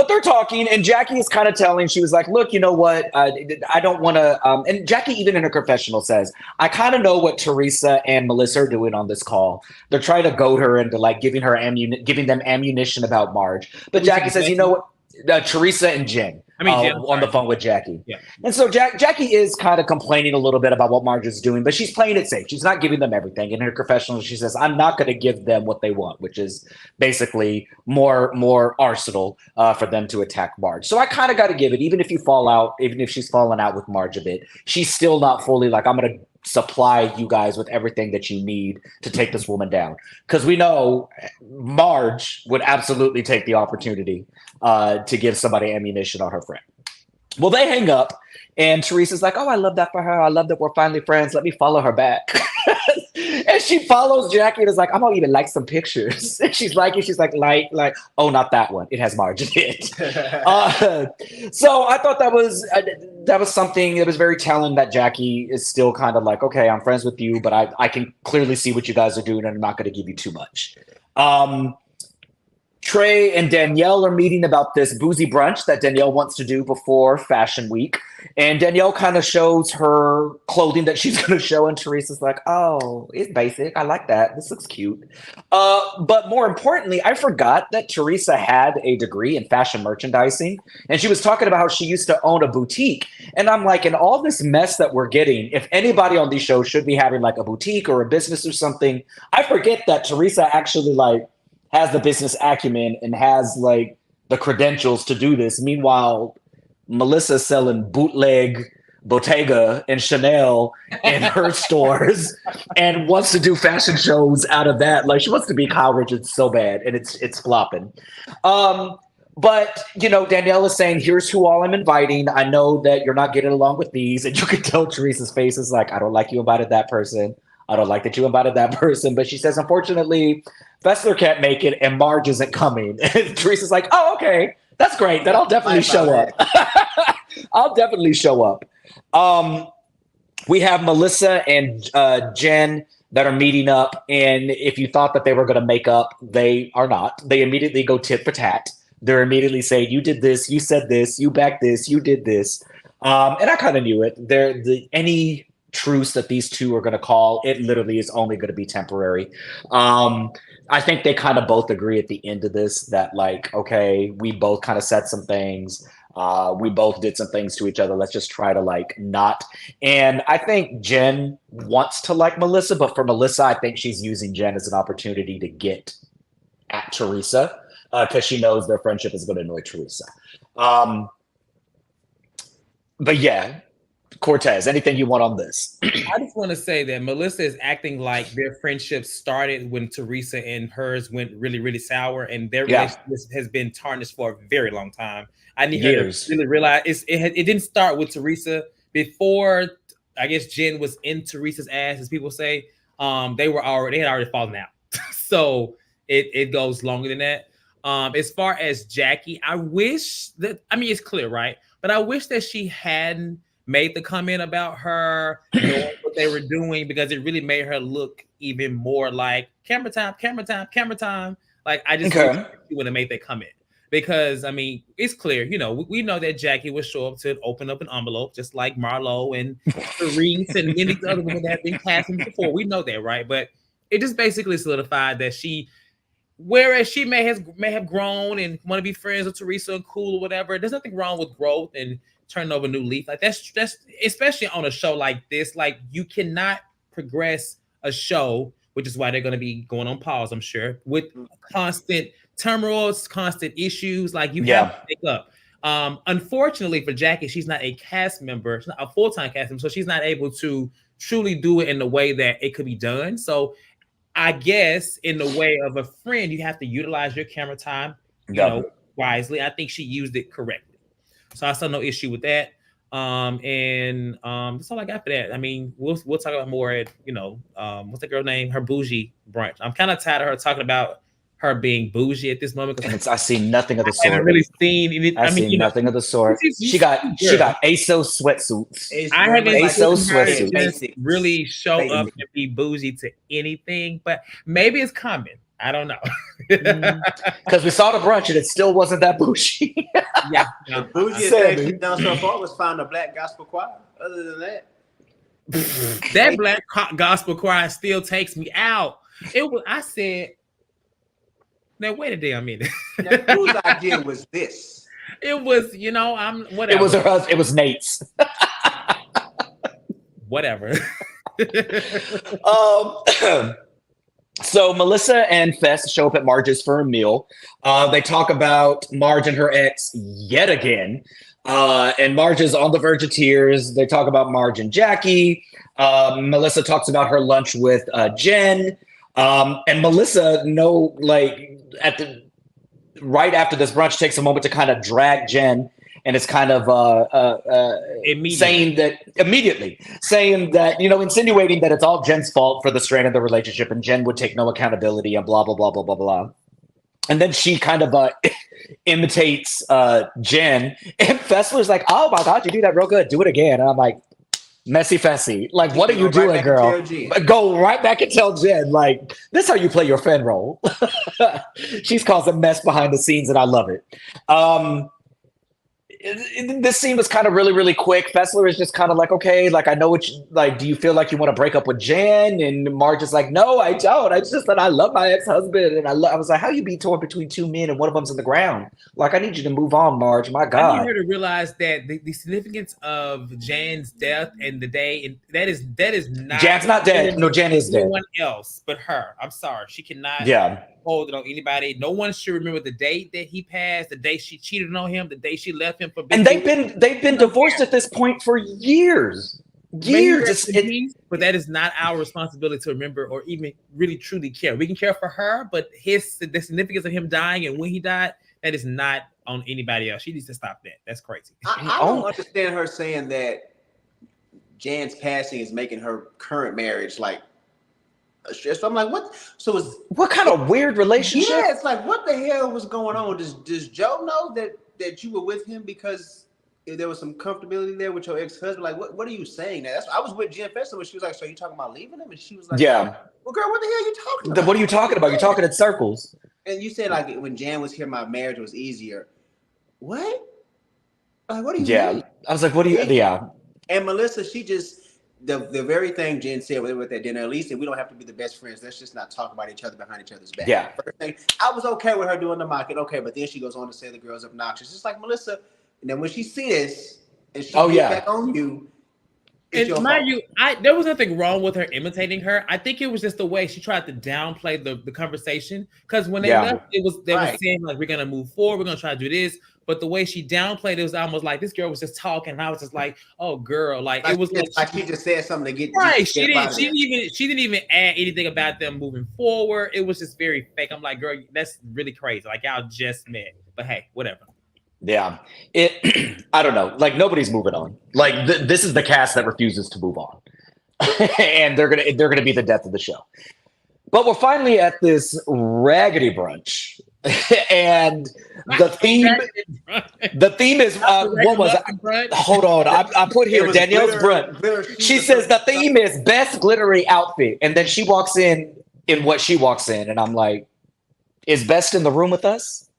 they're talking, and Jackie is kind of telling, she was like, look, you know what? I don't want to. And Jackie, even in her confessional, says, I kind of know what Teresa and Melissa are doing on this call. They're trying to goad her into like giving them ammunition about Marge. But Jackie says, you know what? Teresa and Jen. On the phone with Jackie. Yeah. And so Jackie is kind of complaining a little bit about what Marge is doing, but she's playing it safe. She's not giving them everything. In her confessional, she says, I'm not going to give them what they want, which is basically more arsenal for them to attack Marge. So I kind of got to give it, even if she's fallen out with Marge a bit, she's still not fully like, I'm going to supply you guys with everything that you need to take this woman down. Because we know Marge would absolutely take the opportunity to give somebody ammunition on her friend. Well, they hang up, and Teresa's like, oh, I love that for her. I love that we're finally friends. Let me follow her back. And she follows Jackie and is like, I'm going to even like some pictures. And she's like, oh, not that one. It has Marge in it. So I thought that was something that was very telling, that Jackie is still kind of like, okay, I'm friends with you, but I can clearly see what you guys are doing, and I'm not going to give you too much. Trey and Danielle are meeting about this boozy brunch that Danielle wants to do before Fashion Week. And Danielle kind of shows her clothing that she's going to show. And Teresa's like, oh, it's basic. I like that. This looks cute. But more importantly, I forgot that Teresa had a degree in fashion merchandising. And she was talking about how she used to own a boutique. And I'm like, in all this mess that we're getting, if anybody on these shows should be having like a boutique or a business or something, I forget that Teresa actually has the business acumen and has like the credentials to do this. Meanwhile, Melissa's selling bootleg Bottega and Chanel in her stores and wants to do fashion shows out of that. Like, she wants to be Kyle Richards so bad, and it's flopping. But, Danielle is saying, here's who all I'm inviting. I know that you're not getting along with these. And you can tell Teresa's face is like, I don't like you invited that person. I don't like that you invited that person. But she says, unfortunately, Fessler can't make it and Marge isn't coming. And Teresa's like, oh, okay, that's great. Then I'll definitely show up. I'll definitely show up. We have Melissa and Jen that are meeting up. And if you thought that they were going to make up, they are not. They immediately go tit for tat. They're immediately saying, you did this, you said this, you backed this, you did this. And I kind of knew it. Any truce that these two are going to call, it literally is only going to be temporary. I think they kind of both agree at the end of this that, like, okay, we both kind of said some things. We both did some things to each other. Let's just try to like not. And I think Jen wants to like Melissa, but for Melissa, I think she's using Jen as an opportunity to get at Teresa because she knows their friendship is going to annoy Teresa. But yeah, Cortez, anything you want on this? I just want to say that Melissa is acting like their friendship started when Teresa and hers went really, really sour, and their relationship has been tarnished for a very long time. I need her to really realize it didn't start with Teresa. Before, I guess Jen was in Teresa's ass, as people say. They had already fallen out. So it goes longer than that. As far as Jackie, I wish that, I mean, it's clear, right? But I wish that she hadn't made the comment about her knowing what they were doing, because it really made her look even more like camera time, camera time, camera time. Like, I just wish she would have made that comment, because I mean, it's clear, you know, we know that Jackie would show up to open up an envelope, just like Marlo and Teresa and many other women that have been casting before. We know that, right? But it just basically solidified that whereas she may have grown and want to be friends with Teresa and cool or whatever, there's nothing wrong with growth and turning over a new leaf. Like that's especially on a show like this. Like, you cannot progress a show, which is why they're going to be going on pause, I'm sure, with constant turmoils, constant issues. Like, you have to pick up. Unfortunately for Jackie, she's not a cast member, she's not a full-time cast member, so she's not able to truly do it in the way that it could be done. So I guess in the way of a friend, you have to utilize your camera time, you know, wisely. I think she used it correctly. So I saw no issue with that. That's all I got for that. I mean, we'll talk about more at, you know, what's the girl name? Her bougie brunch. I'm kind of tired of her talking about her being bougie at this moment. I see nothing of the sort. I haven't really seen it. I mean, nothing of the sort. She got ASOS sweatsuits. I haven't ASOS sweatsuits. Really show up and be bougie to anything, but maybe it's coming. I don't know. Because we saw the brunch and it still wasn't that bougie. Yeah. The bougie thing she's done so far was find a black gospel choir. Other than that, that black gospel choir still takes me out. I said, now wait a damn minute. Now, whose idea was this? It was, you know, whatever. It was her husband. It was Nate's. Whatever. So Melissa and Fess show up at Marge's for a meal. They talk about Marge and her ex yet again. And Marge is on the verge of tears. They talk about Marge and Jackie. Melissa talks about her lunch with Jen. And Melissa, right after this brunch, takes a moment to kind of drag Jen, and it's kind of saying that, you know, insinuating that it's all Jen's fault for the strain of the relationship, and Jen would take no accountability and blah blah blah blah blah blah. And then she kind of imitates Jen, and Fessler's like, "Oh my God, you do that real good. Do it again." And I'm like, messy Fessy, like, what are you doing, girl? Go right back and tell Jen, like, this is how you play your fan role. She's caused a mess behind the scenes, and I love it. This scene was kind of really, really quick. Fessler is just kind of like, okay, like, I know what you, like, do you feel like you want to break up with Jen? And Marge is like, no, I don't. It's just that I love my ex-husband. And I was like, how you be torn between two men and one of them's in the ground? Like, I need you to move on, Marge. My God. I need her to realize that the significance of Jan's death and the day, and that is not. Jan's not dead. No, Jan is dead. No one else but her. I'm sorry. She cannot hold it on anybody. No one should remember the day that he passed, the day she cheated on him, the day she left him for. And they've been divorced at this point for years. But that is not our responsibility to remember or even really truly care. We can care for her, but the significance of him dying and when he died, that is not on anybody else. She needs to stop that. That's crazy. I don't understand her saying that Jan's passing is making her current marriage like a stress. So I'm like, what? So what kind of weird relationship? Yeah, it's like, what the hell was going on? Does Joe know that you were with him because there was some comfortability there with your ex-husband? Like, what are you saying? I was with Jen Fessler when she was like, so you talking about leaving him? And she was like, yeah. Well, girl, what the hell are you talking about? What are you talking about? You're talking in circles. And you said, like, when Jan was here, my marriage was easier. What? Like, what do you mean? I was like, what do you, And Melissa, she just, the very thing Jen said with that dinner, at least, and we don't have to be the best friends. Let's just not talk about each other behind each other's back. Yeah. First thing, I was okay with her doing the mocking, okay, but then she goes on to say the girl's obnoxious. It's like, Melissa, and then when she see this, and she gets back on you, And mind you, there was nothing wrong with her imitating her. I think it was just the way she tried to downplay the conversation. Because when they left, they was saying like, we're gonna move forward, we're gonna try to do this. But the way she downplayed it was almost like this girl was just talking, and I was just like, "Oh, girl!" Like it was like she just said something to get right. She didn't even add anything about them moving forward. It was just very fake. I'm like, girl, that's really crazy. Like y'all just met, but hey, whatever. Yeah, I don't know. Like nobody's moving on. Like this is the cast that refuses to move on, and they're gonna be the death of the show. But we're finally at this raggedy brunch, and the theme is what was it? Hold on, I put here Danielle's brunch. She says the theme is best glittery outfit, and then she walks in what she walks in, and I'm like, is Best in the room with us?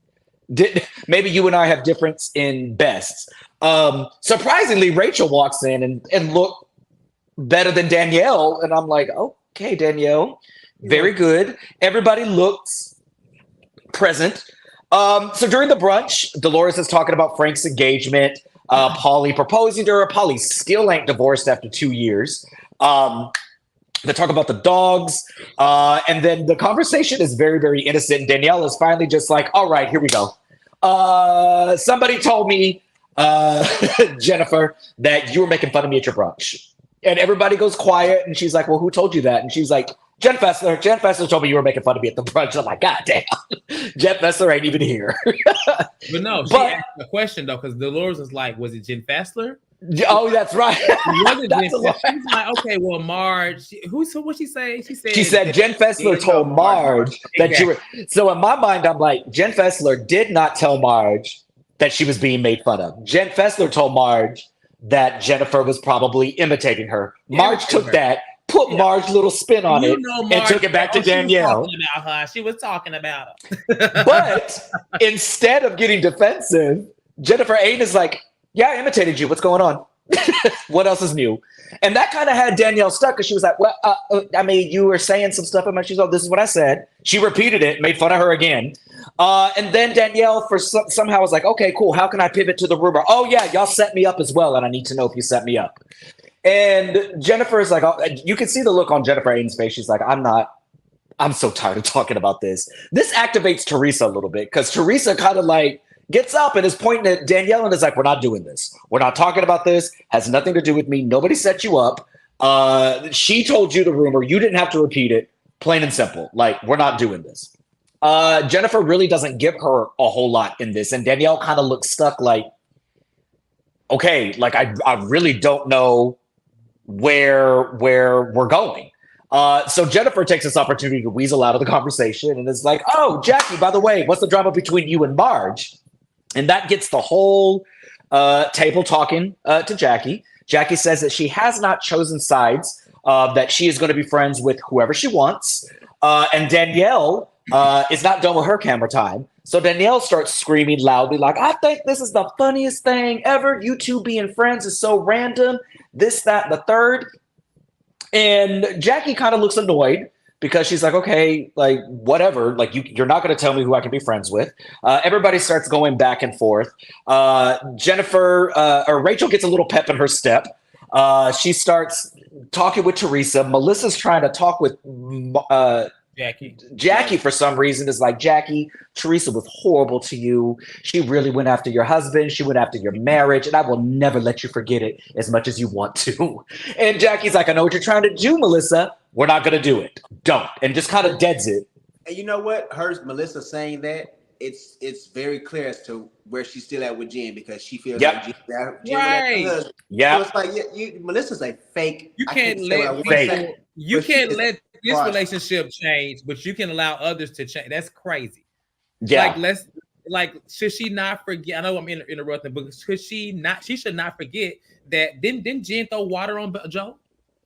Maybe you and I have difference in bests. Surprisingly, Rachel walks in and look better than Danielle, and I'm like, okay, Danielle, very good. Everybody looks present. So during the brunch, Dolores is talking about Frank's engagement, Pauly proposing to her. Pauly still ain't divorced after 2 years. They talk about the dogs, and then the conversation is very, very innocent. Danielle is finally just like, all right, here we go. Somebody told me, Jennifer, that you were making fun of me at your brunch. And everybody goes quiet, and she's like, well, who told you that? And she's like, Jen Fessler told me you were making fun of me at the brunch. I'm like, God damn, Jen Fessler ain't even here. But no, she asked a question, though, because Dolores was like, was it Jen Fessler? Oh, that's right. She's like, okay, well, Marge, what'd she say? She said Jen Fessler told Marge that you were. So in my mind, I'm like, Jen Fessler did not tell Marge that she was being made fun of. Jen Fessler told Marge that Jennifer was probably imitating her. Marge took that, put Marge's little spin on it, and took it back to Danielle. She was talking about her. But instead of getting defensive, Jennifer Aiden is like, yeah, I imitated you. What's going on? What else is new? And that kind of had Danielle stuck because she was like, well, I mean, you were saying some stuff about she's like, this is what I said. She repeated it, made fun of her again. And then Danielle somehow was like, okay, cool. How can I pivot to the rumor? Oh, yeah, y'all set me up as well. And I need to know if you set me up. And Jennifer is like, you can see the look on Jennifer Aiden's face. She's like, I'm so tired of talking about this. This activates Teresa a little bit because Teresa kind of like, gets up and is pointing at Danielle and is like, we're not doing this. We're not talking about this. Has nothing to do with me. Nobody set you up. She told you the rumor. You didn't have to repeat it. Plain and simple. Like, we're not doing this. Jennifer really doesn't give her a whole lot in this. And Danielle kind of looks stuck like, okay, like I really don't know where we're going. So Jennifer takes this opportunity to weasel out of the conversation and is like, oh, Jackie, by the way, what's the drama between you and Marge? And that gets the whole table talking to Jackie. Jackie says that she has not chosen sides, that she is going to be friends with whoever she wants. And Danielle is not done with her camera time. So Danielle starts screaming loudly, like, I think this is the funniest thing ever. You two being friends is so random. This, that, and the third. And Jackie kind of looks annoyed because she's like, okay, like, whatever. Like, you're not going to tell me who I can be friends with. Everybody starts going back and forth. Rachel gets a little pep in her step. She starts talking with Teresa. Melissa's trying to talk with Jackie for some reason is like, Jackie, Teresa was horrible to you. She really went after your husband. She went after your marriage, and I will never let you forget it as much as you want to. And Jackie's like, I know what you're trying to do, Melissa. We're not going to do it. Don't. And just kind of deads it. And you know what? Melissa saying that, it's very clear as to where she's still at with Jen because she feels like Jen right. Yeah. So it's like Melissa's a fake. You can't let this relationship change, but you can allow others to change. That's crazy. Yeah. Should she not forget? I know I'm interrupting, but she should not forget that didn't Jen throw water on Joe?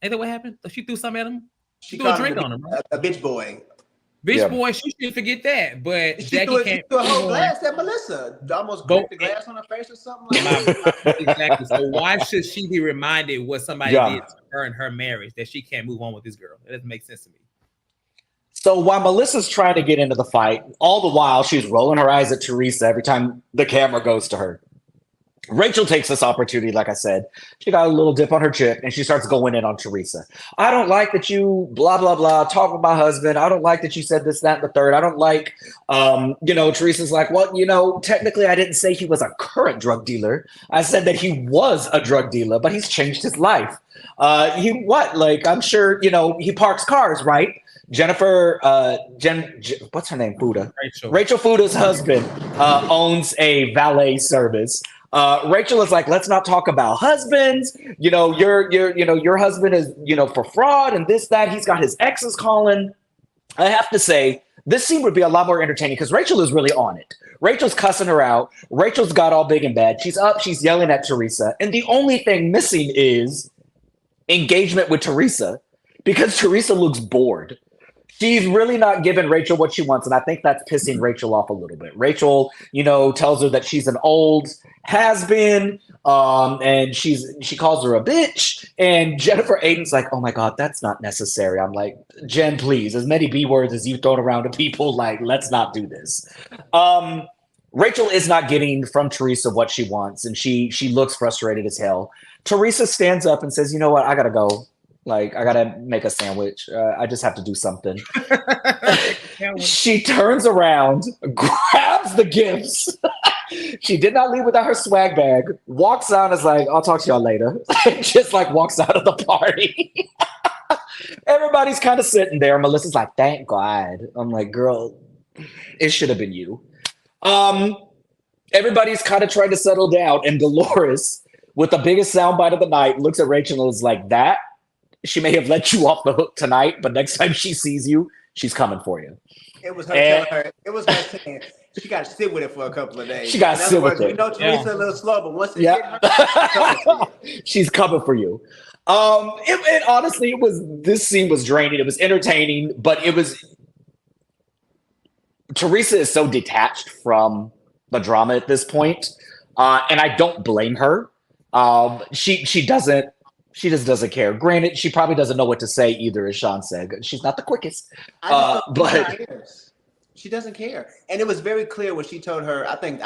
Ain't that what happened? She threw something at him? She threw a drink on him, right? A bitch boy. Boy, she shouldn't forget that. But Jackie can't. She threw a whole glass at Melissa. Almost broke the glass on her face or something like that. Exactly. So why should she be reminded what somebody did to her in her marriage that she can't move on with this girl? That doesn't make sense to me. So while Melissa's trying to get into the fight, all the while she's rolling her eyes at Teresa every time the camera goes to her. Rachel takes this opportunity, like I said. She got a little dip on her chip and she starts going in on Teresa. I don't like that you blah, blah, blah, talk with my husband. I don't like that you said this, that, and the third. I don't like, Teresa's like, well, technically I didn't say he was a current drug dealer. I said that he was a drug dealer, but he's changed his life. I'm sure, he parks cars, right? Jennifer, what's her name? Fuda. Rachel Fuda's husband owns a valet service. Rachel is like, let's not talk about husbands. Your husband is, for fraud and this, that. He's got his exes calling. I have to say, this scene would be a lot more entertaining because Rachel is really on it. Rachel's cussing her out. Rachel's got all big and bad. She's up. She's yelling at Teresa. And the only thing missing is engagement with Teresa because Teresa looks bored. She's really not giving Rachel what she wants, and I think that's pissing Rachel off a little bit. Rachel, tells her that she's an old has-been, and she calls her a bitch, and Jennifer Aydin's like, oh my God, that's not necessary. I'm like, Jen, please, as many B words as you've thrown around to people, like, let's not do this. Rachel is not getting from Teresa what she wants, and she looks frustrated as hell. Teresa stands up and says, you know what, I gotta go. Like, I gotta make a sandwich. I just have to do something. She turns around, grabs the gifts. She did not leave without her swag bag. Walks out and is like, I'll talk to y'all later. Just like walks out of the party. Everybody's kind of sitting there. Melissa's like, thank God. I'm like, girl, it should have been you. Everybody's kind of trying to settle down. And Dolores, with the biggest soundbite of the night, looks at Rachel and is like, that she may have let you off the hook tonight, but next time she sees you, she's coming for you. It was her telling her. It was her saying she got to sit with it for a couple of days. She got to sit with it. Teresa a little slow, but once it hit her, she's coming for you. Honestly, this scene was draining. It was entertaining, but Teresa is so detached from the drama at this point, and I don't blame her. She just doesn't care. Granted, she probably doesn't know what to say either, as Sean said. She's not the quickest. But she doesn't care. And it was very clear when she told her, I think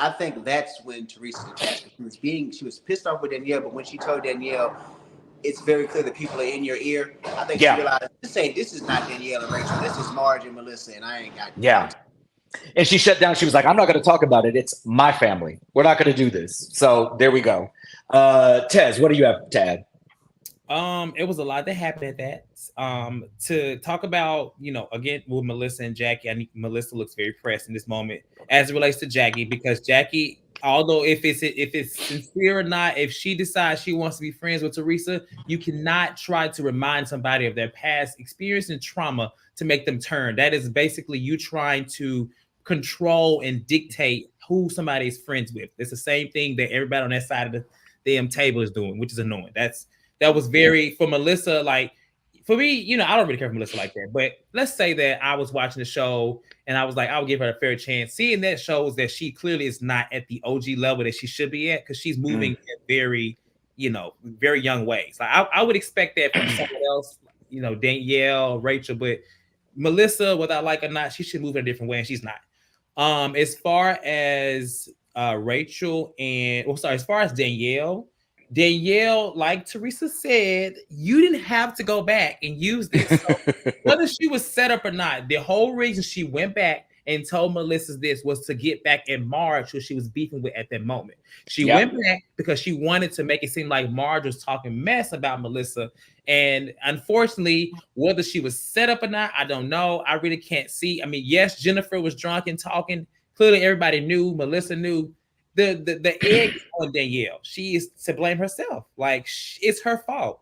that's when Teresa detached. She was pissed off with Danielle, but when she told Danielle, it's very clear that people are in your ear. I think she realized this is not Danielle and Rachel. This is Marge and Melissa, and I ain't got And she shut down. She was like, I'm not going to talk about it. It's my family. We're not going to do this. So there we go. Tez, what do you have to add? It was a lot that happened at that. To talk about, again with Melissa and Jackie, I think Melissa looks very pressed in this moment as it relates to Jackie, because Jackie, although if it's sincere or not, if she decides she wants to be friends with Teresa, you cannot try to remind somebody of their past experience and trauma to make them turn. That is basically you trying to control and dictate who somebody is friends with. It's the same thing that everybody on that side of the damn table is doing, which is annoying. That was very, for Melissa, like, for me, I don't really care for Melissa like that. But let's say that I was watching the show and I was like, I'll give her a fair chance. Seeing that shows that she clearly is not at the OG level that she should be at, because she's moving in very, very young ways. Like I would expect that from someone else, Danielle, Rachel, but Melissa, whether I like or not, she should move in a different way, and she's not. As far as Rachel as far as Danielle, like Teresa said, you didn't have to go back and use this. So whether she was set up or not, the whole reason she went back and told Melissa this was to get back at Marge, who she was beefing with at that moment. She went back because she wanted to make it seem like Marge was talking mess about Melissa. And unfortunately, whether she was set up or not, I don't know. I really can't see. I mean, yes, Jennifer was drunk and talking. Clearly, everybody knew. Melissa knew. The egg on Danielle. She is to blame herself. Like, it's her fault.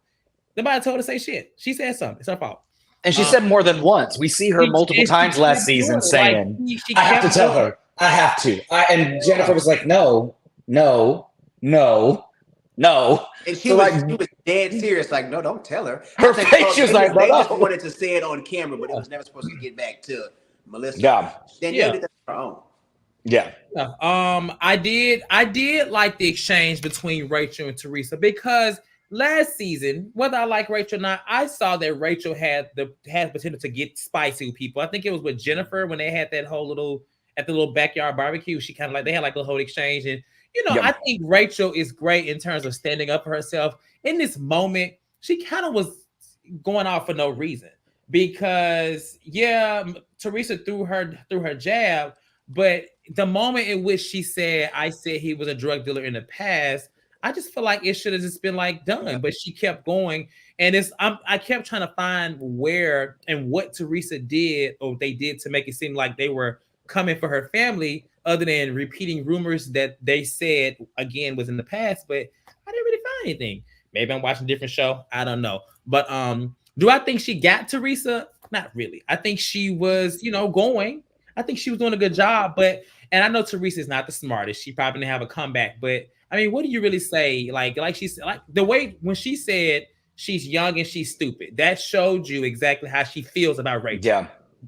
Nobody told her to say shit. She said something. It's her fault. And she said more than once. We see her multiple times last season saying, I have to tell her. I have to. And Jennifer was like, no. And she was dead serious. Like, no, don't tell her. Her face was like, they just wanted to say it on camera, but it was never supposed to get back to Melissa. Danielle did that on her own. I did like the exchange between Rachel and Teresa, because last season, whether I like Rachel or not, I saw that Rachel had potential to get spicy with people. I think it was with Jennifer when they had that whole little at the little backyard barbecue. She kind of like they had like a whole exchange, and Yeah. I think Rachel is great in terms of standing up for herself. In this moment, she kind of was going off for no reason because Teresa threw her jab, but the moment in which she said, "I said he was a drug dealer in the past," I just feel like it should have just been like done, but she kept going, and I kept trying to find where and what Teresa did or they did to make it seem like they were coming for her family, other than repeating rumors that they said again was in the past, but I didn't really find anything. Maybe I'm watching a different show. I don't know. But do I think she got Teresa? Not really. I think she was, going. I think she was doing a good job, and I know Teresa is not the smartest. She probably didn't have a comeback, but I mean, what do you really say? Like she said, like the way when she said she's young and she's stupid, that showed you exactly how she feels about Rachel. Yeah.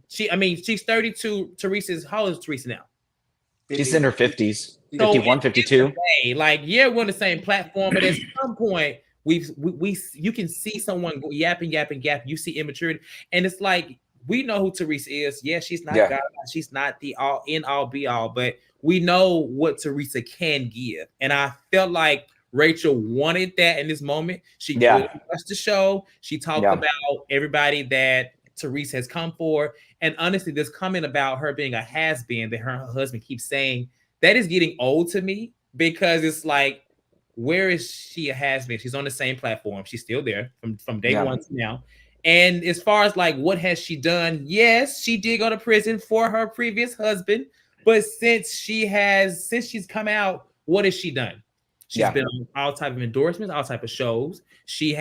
She's 32. Teresa's, how old is Teresa now? She's in her 50s, 51, 52. Like, we're on the same platform, but at some point, you can see someone yapping. You see immaturity, and it's like we know who Teresa is. Yeah, she's not God. She's not the all in all be all, but we know what Teresa can give, and I felt like Rachel wanted that in this moment. She really watched the show. She talked about everybody that Teresa has come for. And honestly, this comment about her being a has-been that her husband keeps saying, that is getting old to me, because it's like, where is she a has-been? She's on the same platform. She's still there from day one to now. And as far as like, what has she done? Yes, she did go to prison for her previous husband. But since she's come out, what has she done? She's been on all type of endorsements, all type of shows. She's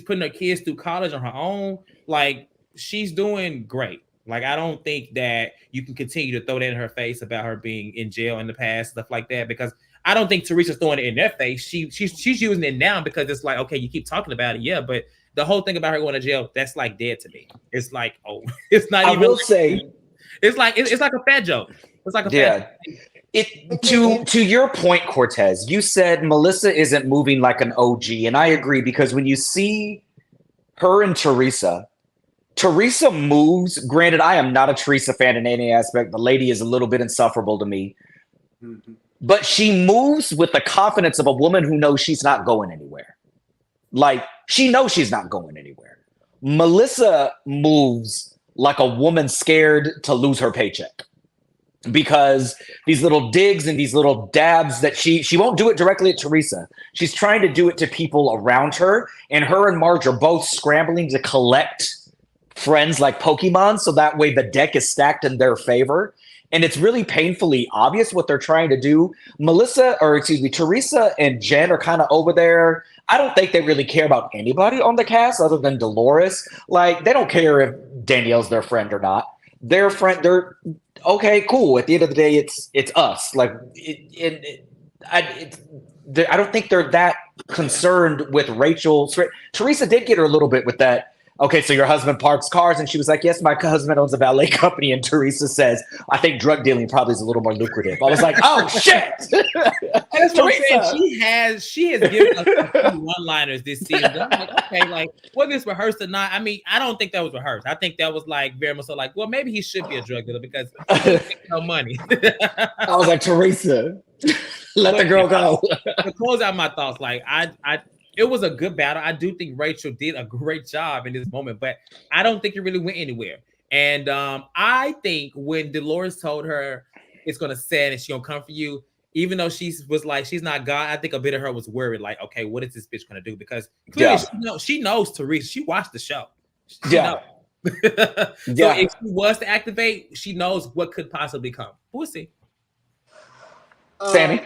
putting her kids through college on her own. Like, she's doing great. Like, I don't think that you can continue to throw that in her face about her being in jail in the past, stuff like that, because I don't think Teresa's throwing it in their face. She's using it now because it's like, okay, you keep talking about it, but the whole thing about her going to jail, that's like dead to me. It's like, oh, it's not even. I will say, it's like a fat joke. It's like a fat joke. To your point, Cortez, you said Melissa isn't moving like an OG, and I agree, because when you see her and Teresa moves. Granted, I am not a Teresa fan in any aspect. The lady is a little bit insufferable to me. Mm-hmm. But she moves with the confidence of a woman who knows she's not going anywhere. Like, she knows she's not going anywhere. Melissa moves like a woman scared to lose her paycheck, because these little digs and these little dabs that she won't do it directly at Teresa. She's trying to do it to people around her, and her and Marge are both scrambling to collect friends like Pokemon, so that way the deck is stacked in their favor. And it's really painfully obvious what they're trying to do. Teresa and Jen are kind of over there. I don't think they really care about anybody on the cast other than Dolores. Like, they don't care if Danielle's their friend or not. Their friend, they're okay, cool. At the end of the day, it's us. Like, I don't think they're that concerned with Rachel. Teresa did get her a little bit with that. Okay, so your husband parks cars, and she was like, yes, my husband owns a valet company. And Teresa says, I think drug dealing probably is a little more lucrative. I was like, oh shit. That's Teresa. She has given us a few one-liners this season. I'm like, okay, like, whether it's rehearsed or not, I mean, I don't think that was rehearsed. I think that was like very much so like, well, maybe he should be a drug dealer because he doesn't make no money. I was like, Teresa, let the girl go. To close out my thoughts, like it was a good battle. I do think Rachel did a great job in this moment, but I don't think it really went anywhere. And I think when Dolores told her it's going to set and she's going to come for you, even though she was like, she's not God, I think a bit of her was worried, like, okay, what is this bitch going to do? Because clearly she knows Teresa. She watched the show. So if she was to activate, she knows what could possibly come. We'll see. Sammy?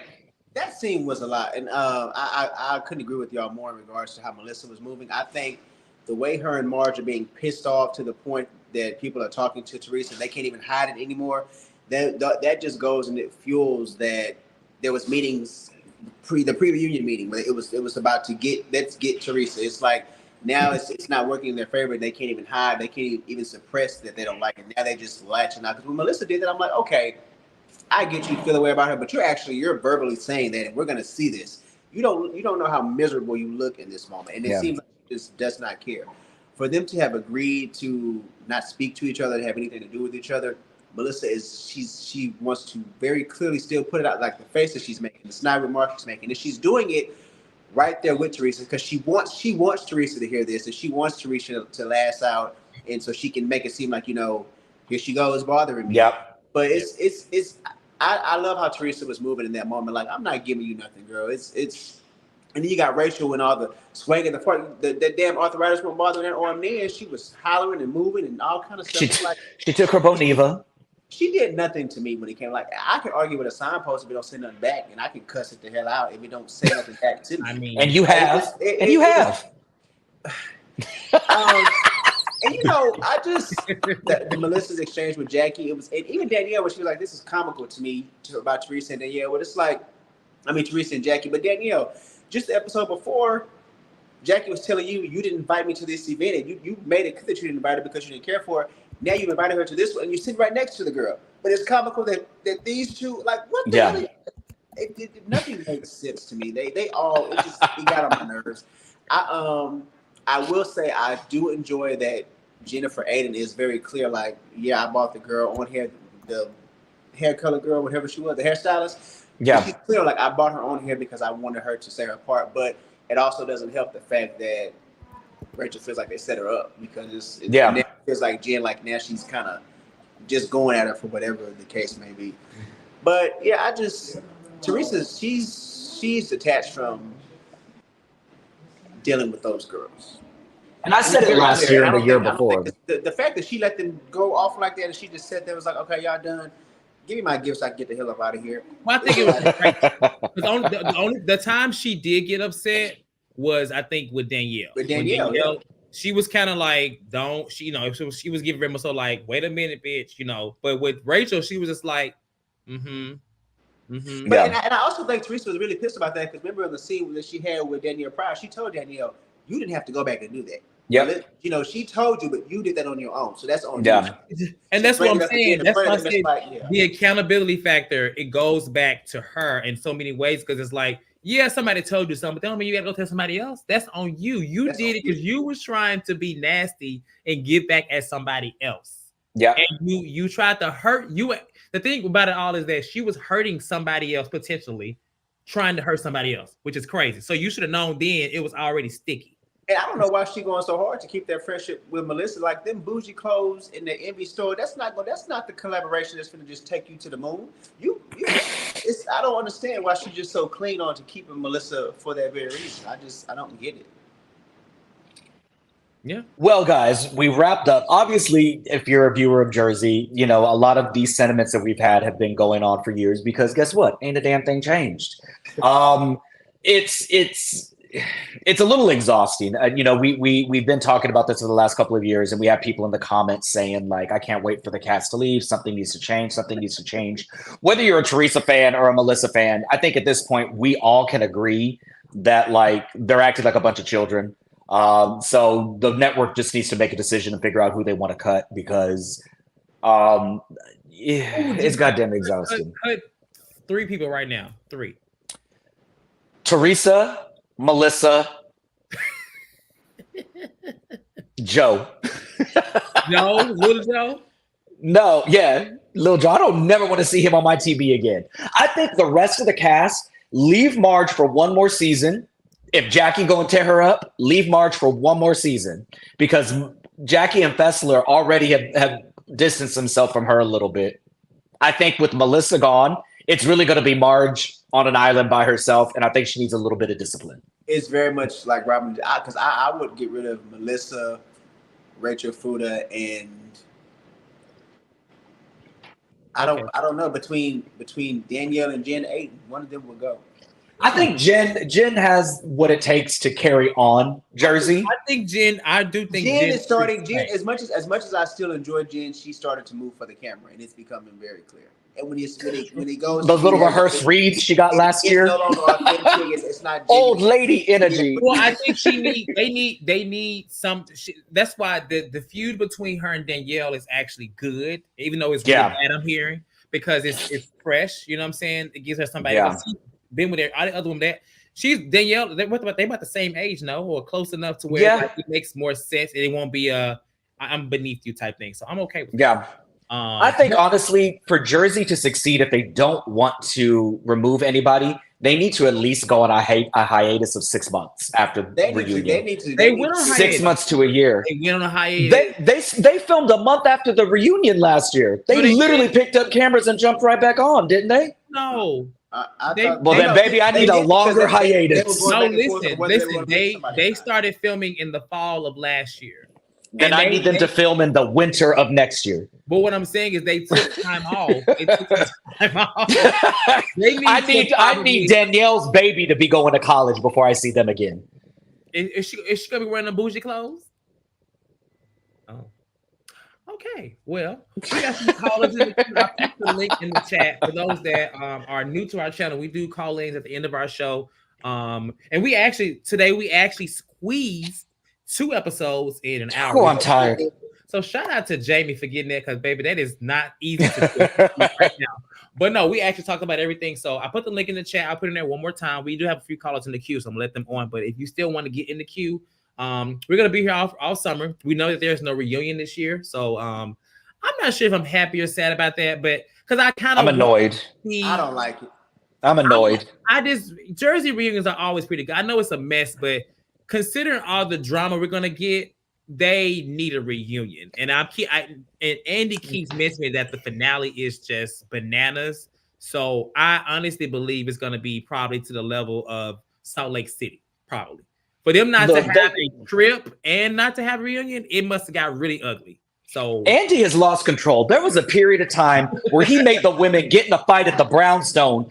That scene was a lot, and I couldn't agree with y'all more in regards to how Melissa was moving. I think the way her and Marge are being pissed off to the point that people are talking to Teresa, they can't even hide it anymore. That just goes and it fuels that there was meetings the pre-reunion meeting where it was about to let's get Teresa. It's like now it's not working in their favor. They can't even hide. They can't even suppress that they don't like it. Now they just latching out. Because when Melissa did that, I'm like, okay, I get you feel the way about her, but you're verbally saying that, and we're gonna see this. You don't know how miserable you look in this moment, and it seems like she just does not care. For them to have agreed to not speak to each other, to have anything to do with each other, Melissa she wants to very clearly still put it out, like the face that she's making, the snide remark she's making, and she's doing it right there with Teresa because she wants Teresa to hear this, and she wants Teresa to lash out, and so she can make it seem like, here she goes bothering me. Yep. But it's I love how Teresa was moving in that moment. Like, I'm not giving you nothing, girl. It's and then you got Rachel and all the swinging the part. That damn arthritis won't bother her arm there. She was hollering and moving and all kind of stuff. She took her Boniva. She did nothing to me when it came. Like, I can argue with a signpost if it don't say nothing back, and I can cuss it the hell out if it don't say nothing back to me. I mean, and you have, and you have. And I just the Melissa's exchange with Jackie, it was, and even Danielle, when she was like, "This is comical to me," about Teresa and Danielle. But it's like, Teresa and Jackie, but Danielle, just the episode before, Jackie was telling you didn't invite me to this event, and you made it clear that you didn't invite her because you didn't care for her. Now you've invited her to this one, and you're sitting right next to the girl. But it's comical that these two, like, what the hell? Nothing makes sense to me. They all, it got on my nerves. I will say I do enjoy that Jennifer Aiden is very clear. Like, yeah, I bought the girl on hair, the hair color girl, whatever she was, the hairstylist. Yeah, she's clear. Like, I bought her on hair because I wanted her to say her part. But it also doesn't help the fact that Rachel feels like they set her up because it feels like Jen, like, now she's kind of just going at her for whatever the case may be. But yeah, Teresa, she's detached from dealing with those girls. And I said it last year and the year before. The fact that she let them go off like that and she just sat there was like, okay, y'all done. Give me my gifts so I can get the hell up out of here. Well, I think it was the time she did get upset was, I think, with Danielle. With Danielle, she was kind of like, she was giving Remo so like, wait a minute, bitch, But with Rachel, she was just like, But and I also think Teresa was really pissed about that because remember the scene that she had with Danielle prior, she told Danielle, you didn't have to go back and do that. Yeah. She told you, but you did that on your own. So that's on you. And that's what I'm saying. That's why I said the accountability factor, it goes back to her in so many ways because it's like, yeah, somebody told you something, but that don't mean you gotta go tell somebody else. That's on you. You did it because you was trying to be nasty and get back at somebody else. Yeah. And you tried to hurt you. The thing about it all is that she was hurting somebody else potentially, trying to hurt somebody else, which is crazy. So you should have known then it was already sticky. And I don't know why she going so hard to keep that friendship with Melissa. Like, them bougie clothes in the Envy store, that's not the collaboration that's gonna just take you to the moon. I don't understand why she's just so clean on to keeping Melissa for that very reason. I don't get it. Yeah. Well, guys, we wrapped up. Obviously, if you're a viewer of Jersey, a lot of these sentiments that we've had have been going on for years because guess what? Ain't a damn thing changed. It's a little exhausting. We've been talking about this for the last couple of years, and we have people in the comments saying like, I can't wait for the cast to leave. Something needs to change. Something needs to change. Whether you're a Teresa fan or a Melissa fan, I think at this point we all can agree that like they're acting like a bunch of children. So the network just needs to make a decision and figure out who they want to cut because it's goddamn exhausting. Cut 3 people right now. 3. Teresa, Melissa, Joe. No, Little Joe? No, yeah, Little Joe. I don't never want to see him on my TV again. I think the rest of the cast, leave Marge for one more season. If Jackie go and tear her up, leave Marge for one more season because Jackie and Fessler already have distanced themselves from her a little bit. I think with Melissa gone, it's really going to be Marge on an island by herself, and I think she needs a little bit of discipline. It's very much like Robin, because I would get rid of Melissa, Rachel Fuda, and I don't know between Danielle and Jen Aiden, one of them would go. I think Jen has what it takes to carry on Jersey. I do think Jen is starting. Jen, as much as I still enjoy Jen, she started to move for the camera, and it's becoming very clear. And when he goes, those little rehearsed reads she got last year, no longer authentic. It's not old lady energy. Well, I think they need some. That's why the feud between her and Danielle is actually good, even though it's really bad. I'm hearing because it's fresh. You know what I'm saying? It gives her somebody else. Been with her, other woman that she's Danielle. They about the same age, no, or close enough to where like, it makes more sense. And it won't be I'm beneath you type thing. So I'm okay with that. I think honestly, for Jersey to succeed, if they don't want to remove anybody, they need to at least go on a hiatus of 6 months after reunion. They went on 6 months to a year. They went on a hiatus. They filmed a month after the reunion last year. They literally picked up cameras and jumped right back on, didn't they? No. Baby, I need a longer hiatus. No, listen. They started filming in the fall of last year. Then I need them to film in the winter of next year. But what I'm saying is they took time off. I need Danielle's baby to be going to college before I see them again. Is she gonna be wearing the bougie clothes? Oh. Okay. Well, we got some callers in the queue. I'll put the link in the chat for those that are new to our channel. We do call-ins at the end of our show. And today we actually squeezed 2 episodes in an hour. Oh, I'm tired. So shout out to Jamie for getting that, because baby, that is not easy to do right now. But no, we actually talked about everything. So I put the link in the chat. I'll put it in there one more time. We do have a few callers in the queue, so I'm gonna let them on. But if you still want to get in the queue, we're gonna be here all summer. We know that there's no reunion this year, so I'm not sure if I'm happy or sad about that, but because I'm annoyed. I don't like it. I'm annoyed. Jersey reunions are always pretty good. I know it's a mess, but considering all the drama we're gonna get, they need a reunion. And Andy keeps mentioning that the finale is just bananas. So I honestly believe it's gonna be probably to the level of Salt Lake City, probably. For them not to have a trip and not to have a reunion, it must have got really ugly. So Andy has lost control. There was a period of time where he made the women get in a fight at the Brownstone,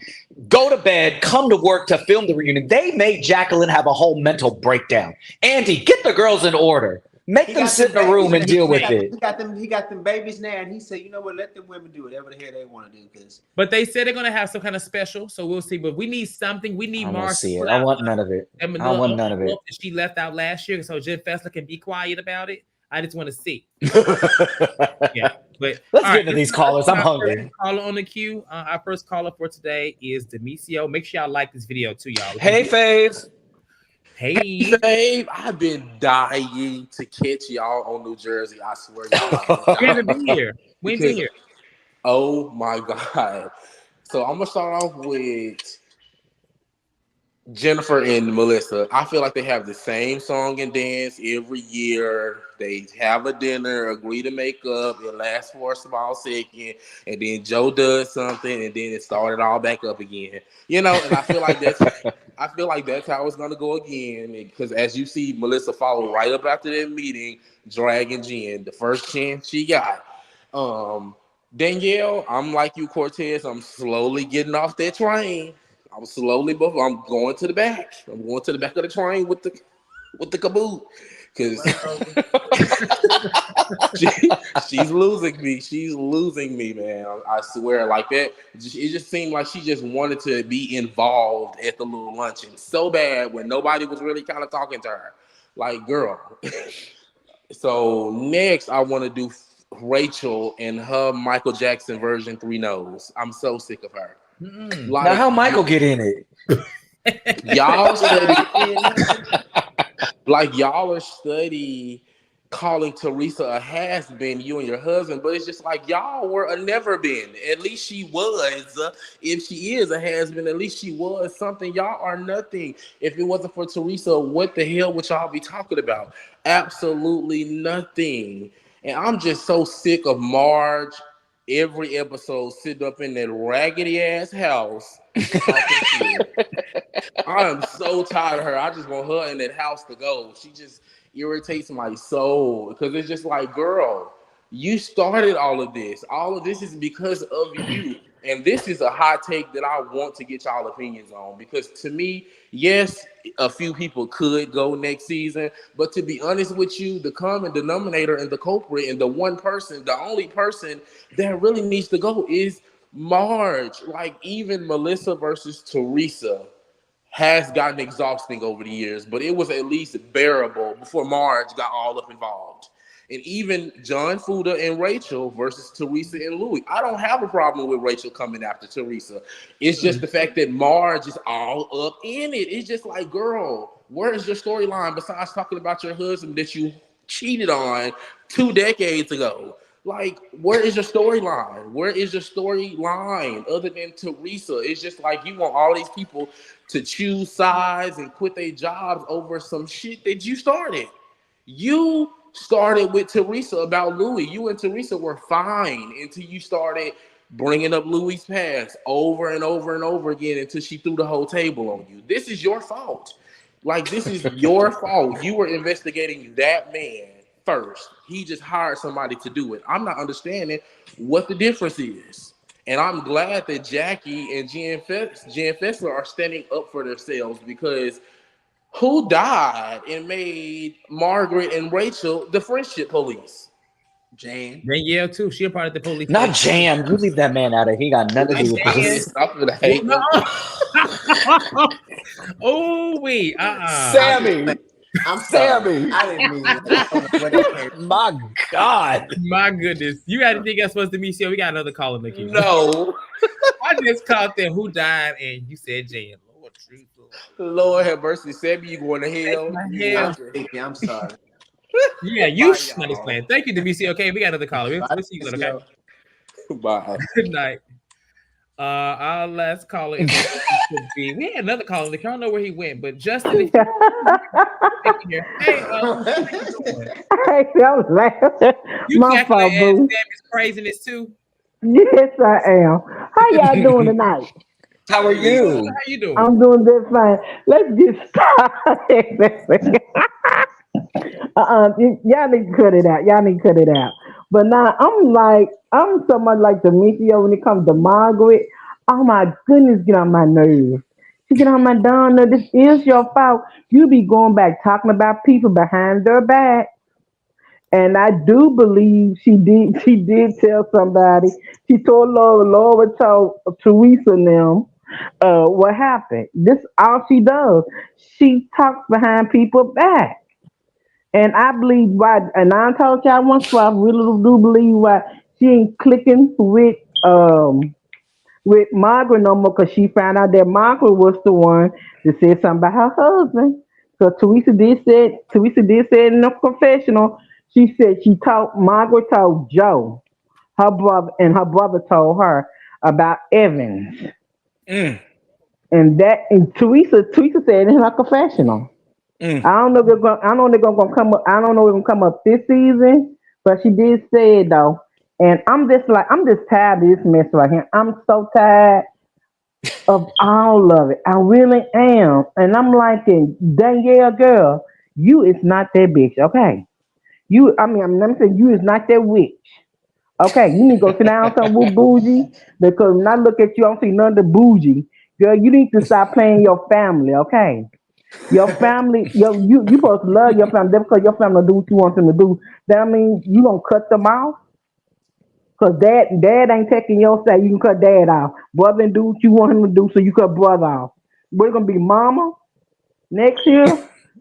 go to bed, come to work to film the reunion. They made Jacqueline have a whole mental breakdown. Andy, get the girls in order. Make them sit in a room and deal with it. He got them babies now, and he said, you know what, let them women do whatever the hell they want to do. But they said they're gonna have some kind of special, so we'll see. But we need something. We need Mars. I want none of it. I want none of it. She left out last year, so Jen Fessler can be quiet about it. I just want to see. Yeah, but let's get into these callers. I'm hungry. Caller on the queue. Our first caller for today is Demisio. Make sure y'all like this video too, y'all. Hey, Faves. Hey, Fabe. I've been dying to catch y'all on New Jersey. I swear, y'all. We haven't been here. We ain't been here. Oh my God. So I'm gonna start off with Jennifer and Melissa. I feel like they have the same song and dance every year. They have a dinner, agree to make up. It lasts for a small second, and then Joe does something, and then it started all back up again. You know, and I feel like that's how it's gonna go again. Because as you see, Melissa followed right up after that meeting, dragging Jen, the first chance she got. Danielle, I'm like you, Cortez. I'm slowly getting off that train. I'm going to the back. I'm going to the back of the train with the caboose, because she's losing me. She's losing me, man. I swear, like that. It just seemed like she just wanted to be involved at the little luncheon so bad when nobody was really kind of talking to her. Like, girl. So next, I want to do Rachel and her Michael Jackson version 3 No's. I'm so sick of her. Like, now how Michael get in it? Y'all are study calling Teresa a has-been, you and your husband, but it's just like y'all were a never been. At least she was. If she is a has-been, at least she was something. Y'all are nothing. If it wasn't for Teresa, what the hell would y'all be talking about? Absolutely nothing. And I'm just so sick of Marge every episode sitting up in that raggedy ass house. I am so tired of her. I just want her in that house to go. She just irritates my soul, because it's just like, girl, you started all of this. All of this is because of you. And this is a hot take that I want to get y'all opinions on, because to me, yes, a few people could go next season, but to be honest with you, the common denominator and the culprit and the only person that really needs to go is Marge. Like, even Melissa versus Teresa has gotten exhausting over the years, but it was at least bearable before Marge got all up involved. And even John Fuda and Rachel versus Teresa and Louis. I don't have a problem with Rachel coming after Teresa. It's just the fact that Marge is all up in it. It's just like, girl, where is your storyline besides talking about your husband that you cheated on 2 decades ago? Like, where is your storyline? Where is your storyline other than Teresa? It's just like you want all these people to choose sides and quit their jobs over some shit that you started. You started with Teresa about Louis. You and Teresa were fine until you started bringing up Louis' past over and over and over again until she threw the whole table on you. This is your fault. Like, this is your fault. You were investigating that man first. He just hired somebody to do it. I'm not understanding what the difference is. And I'm glad that Jackie and Jen Fessler are standing up for themselves because who died and made Margaret and Rachel the friendship police? Jan. Danielle too. She a part of the police. Not Jam. You leave that man out of it. He got nothing to do with Jan. this. I'm gonna Well, hate no. him. Oh wait. Sammy. I'm sorry. Sammy. I didn't mean that. I don't know where that came from. My God. My goodness. You got anything else for us to me? We got another caller, Nikki. No. I just caught them who died and you said Jan. Lord Jesus. Lord have mercy. Sammy, you going to hell? My You hell. I'm thinking, I'm sorry. Yeah, you Bye, not y'all. playing. Thank you, DBC. Okay, we got another caller. We'll see you later, okay? Bye. Good night. Our last caller is we had another caller. I don't know where he went, but Justin, if you hey, how you doing? Hey, I was laughing. You My cackling fault, as boo. Sammy's craziness too. Yes, I am. How y'all doing tonight? How are you? How you doing? I'm doing just fine. Let's get started. Y'all need to cut it out. Y'all need to cut it out. But now I'm so much like Demetria when it comes to Margaret. Oh my goodness, get on my nerves. She get on my darn nerves. This is your fault. You be going back talking about people behind their back. And I do believe she did. She did tell somebody. She told Laura. Laura told Teresa and them what happened. This all she does. She talks behind people's back. And I believe why. And I told y'all once, why I really do believe why she ain't clicking with Margaret no more because she found out that Margaret was the one that said something about her husband. So Teresa did say in the confessional, she said she told Margaret told Joe, her brother, and her brother told her about Evans. Mm, And Teresa said in her confessional. mm. I don't know if they're going. I don't know if they're gonna come up. I don't know if they're gonna come up this season, but she did say it though. And I'm just tired of this mess right here. I'm so tired of all of it. I really am. And I'm like, Danielle, girl, you is not that bitch, okay? I'm saying you is not that witch. Okay, you need to go sit down somewhere with bougie because when I look at you, I don't see none of the bougie. Girl, you need to stop playing your family, okay? Your family, you supposed to love your family. That's because your family do what you want them to do. That mean you gonna cut them off? Cause dad ain't taking your side. You can cut dad off. Brother do what you want him to do, so you cut brother off. We're gonna be mama next year.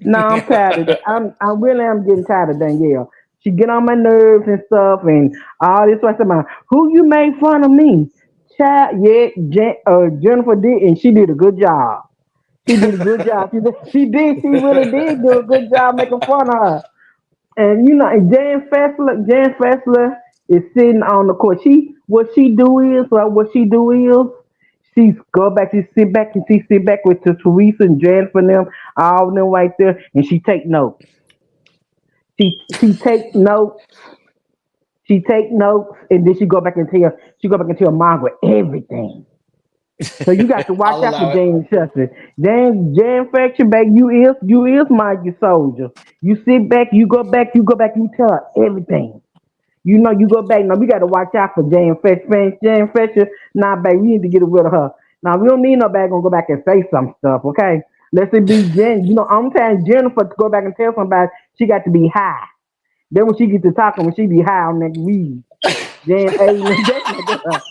No, I'm tired of that. I really am getting tired of Danielle. She get on my nerves and stuff, and all this stuff about who you made fun of me. Child, yeah, Jennifer did, and she did a good job. She did a good job. She did. She really did do a good job making fun of her. And and Jan Fessler is sitting on the court. What she do is, she go back, she sit back with Teresa and Jan for them, all of them right there, and she take notes. She take notes. She take notes, and then she go back and tell Margaret everything. So you got to watch I'll out for allow it. Jan Chester. Jan Fletcher, baby, you is my soldier. You sit back, you tell her everything. You go back. Now we got to watch out for Jan Fletcher. Jan Fletcher, nah, baby, we need to get rid of her. Now we don't need nobody gonna go back and say some stuff, okay? Let's it be Jen. I'm telling Jennifer to go back and tell somebody she got to be high. Then when she gets to talking, when she be high on that weed, Jan, hey, that's my girl.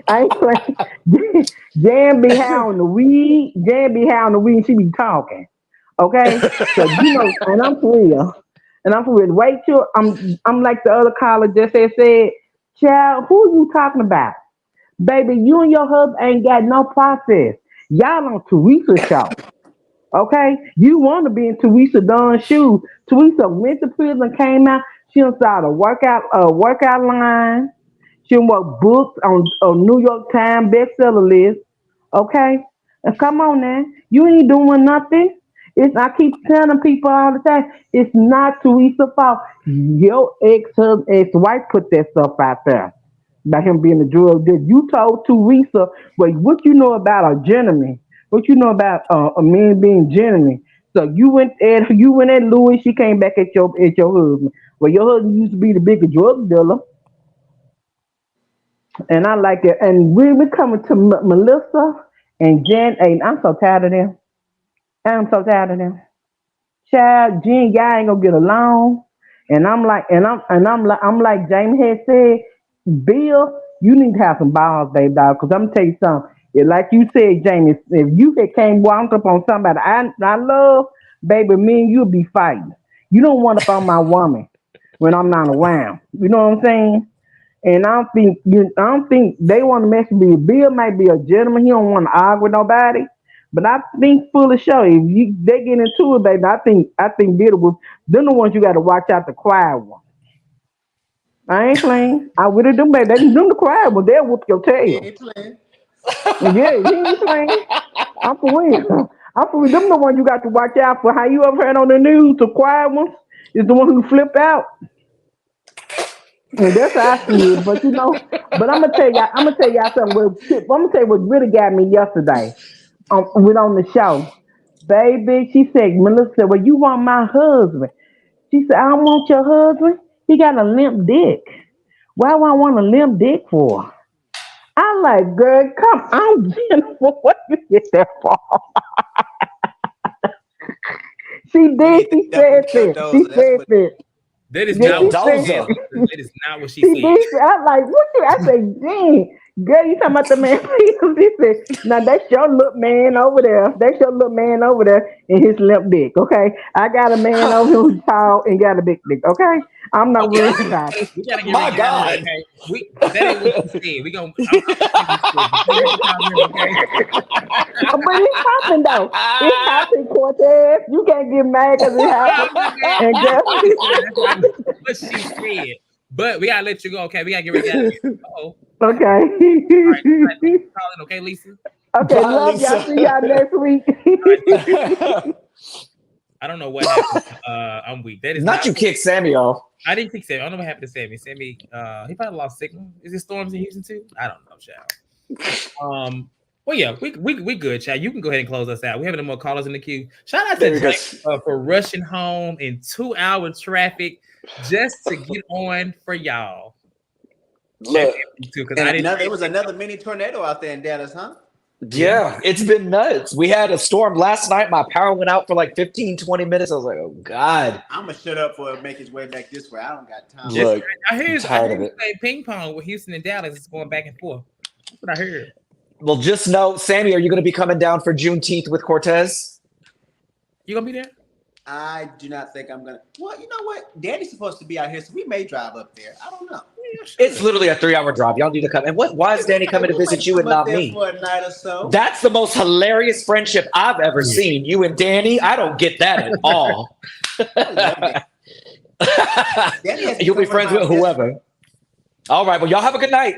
I ain't playing. Jan be high on the weed. Jan be high on the weed. And she be talking. Okay, so and I'm for real. And I'm for real. Wait till I'm like the other caller just said, child, who you talking about? Baby, you and your husband ain't got no process. Y'all on Teresa show. Okay? You want to be in Teresa Dawn's shoes. Teresa went to prison, came out. She done started a workout line. She done wrote books on a New York Times bestseller list. Okay? And come on now. You ain't doing nothing. It's I keep telling people all the time, it's not Teresa's fault. Your ex-wife put that stuff out there about him being a drug dealer. You told Teresa, well, what you know about a gentleman, what you know about a man being gentleman. So you went at Louis. She came back at your husband. Well, your husband used to be the biggest drug dealer, and I like it. And we coming to Melissa and Jen. And I'm so tired of them. I'm so tired of them. Child, Jen, y'all ain't gonna get along. And I'm like Jamie had said, Bill, you need to have some balls, baby dog. Cause I'm gonna tell you something. Like you said, Jamie, if you had came walked up on somebody I love, baby, me and you'll be fighting. You don't want up on my woman when I'm not around. You know what I'm saying? And I don't think they want to mess with me. Bill might be a gentleman. He don't want to argue with nobody. But I think full of show. If they get into it, baby, I think Bill was them the ones you got to watch out the quiet one. I ain't playing. I would have them, baby. They them the quiet one. They'll whoop your He tail. ain't playing. Yeah, he ain't playing. I'm for real. I'm for real. Them the one you got to watch out for. How you ever heard on the news? The quiet ones is the one who flip out. And that's how I see it. But I'm gonna tell y'all something. I'm gonna tell you what really got me yesterday. With on the show, baby. She said, Melissa said, "Well, you want my husband?" She said, "I don't want your husband. He got a limp dick. Why would I want a limp dick for?" I like, girl, come on, Jennifer. What you get that for? She You did. need to She dump said him that. She bulldozer. That's said what. that. That is Yeah, not she what she said said. Bulldozer. that. That is not what she She said. did. I like, what you? I say, dang, girl, you talking about the man? She said, now that's your little man over there. That's your little man over there in his limp dick. Okay, I got a man over here who's tall and got a big dick. Okay, I'm not Okay, worried about it. we gotta get My ready to get out of here. God. Okay, that ain't what she said. We gonna. I'm gonna take this. Before we get out of here, okay? But it's happened though. It happened, Cortez. You can't get mad because it happened. I'm not mad. And I'm girl, just saying that's not what she said. But we gotta let you go. Okay, we gotta get ready to get out of here. Oh, what happened? okay. All right, thanks for calling. Okay, Lisa. Okay, Bye, love y'all. See Lisa. y'all next week. All right, I don't know what happened. I'm weak. That is Not not. you kick Sammy off. I didn't think Sammy. I don't know what happened to Sammy. Sammy, he probably lost signal. Is it storms in Houston too? I don't know, child. Well, yeah, we good, child. You can go ahead and close us out. We have no more callers in the queue. Shout out There to we go. Drake for rushing home in 2 hour traffic just to get on for y'all. Look, Because And I didn't. it was another mini tornado out there in Dallas, huh? yeah, it's been nuts. We had a storm last night. My power went out for like 15, 20 minutes. I was like, oh, God. I'm gonna shut up for it make its way back this way. I don't got time. Look, I I'm heard tired of you it. play ping pong with Houston and Dallas. It's going back and forth. That's what I heard. Well, just know, Sammy, are you going to be coming down for Juneteenth with Cortez? You gonna be there? I do not think I'm gonna. Well, you know what? Daddy's supposed to be out here, so we may drive up there. I don't know. It's literally a 3-hour drive. Y'all need to come. And why is Danny coming to We visit might you and come up not there me? for a night or so. That's the most hilarious friendship I've ever seen. You and Danny, I don't get that at all. I love Daddy. Daddy has You'll be become one friends of my with best whoever. All right. Well, y'all have a good night.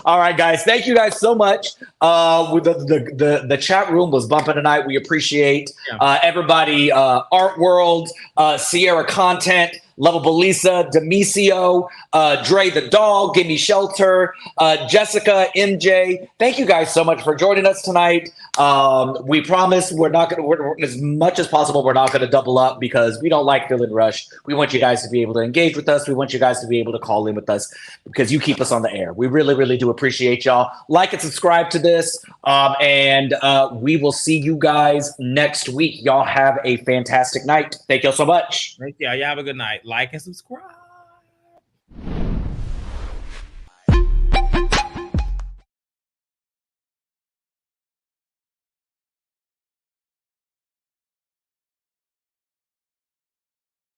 All right, guys. Thank you guys so much. With the chat room was bumping tonight. We appreciate everybody. Art World, Sierra Content, Lovable Lisa, Demisio, Dre the Dog, Give Me Shelter, Jessica, MJ. Thank you guys so much for joining us tonight. We promise we're not going to, as much as possible, we're not going to double up because we don't like feeling rushed. We want you guys to be able to engage with us. We want you guys to be able to call in with us because you keep us on the air. We really, really do appreciate y'all. Like and subscribe to this. And we will see you guys next week. Y'all have a fantastic night. Thank y'all so much. Thank you. Y'all have a good night. Like and subscribe.